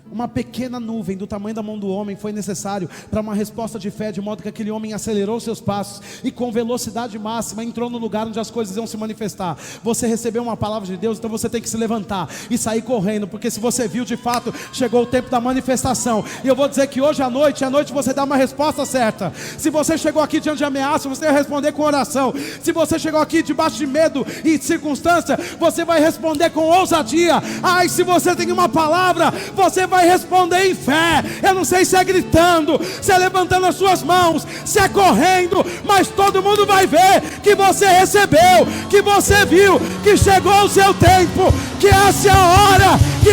Uma pequena nuvem do tamanho da mão do homem foi necessário para uma resposta de fé, de modo que aquele homem acelerou seus passos e com velocidade máxima entrou no lugar onde as coisas iam se manifestar. Você recebeu uma palavra de Deus, então você tem que se levantar e sair correndo, porque se você viu, de fato chegou o tempo da manifestação. E eu vou dizer que hoje à noite você dá uma resposta certa. Se você chegou aqui diante de ameaça, você vai responder com oração. Se você chegou aqui debaixo de medo e circunstância, você vai responder com ousadia. Se você tem uma palavra, você vai responder em fé. Eu não sei se é gritando, se é levantando as suas mãos, se é correndo, mas todo mundo vai ver que você recebeu, que você viu, que chegou o seu tempo, que essa é a hora, que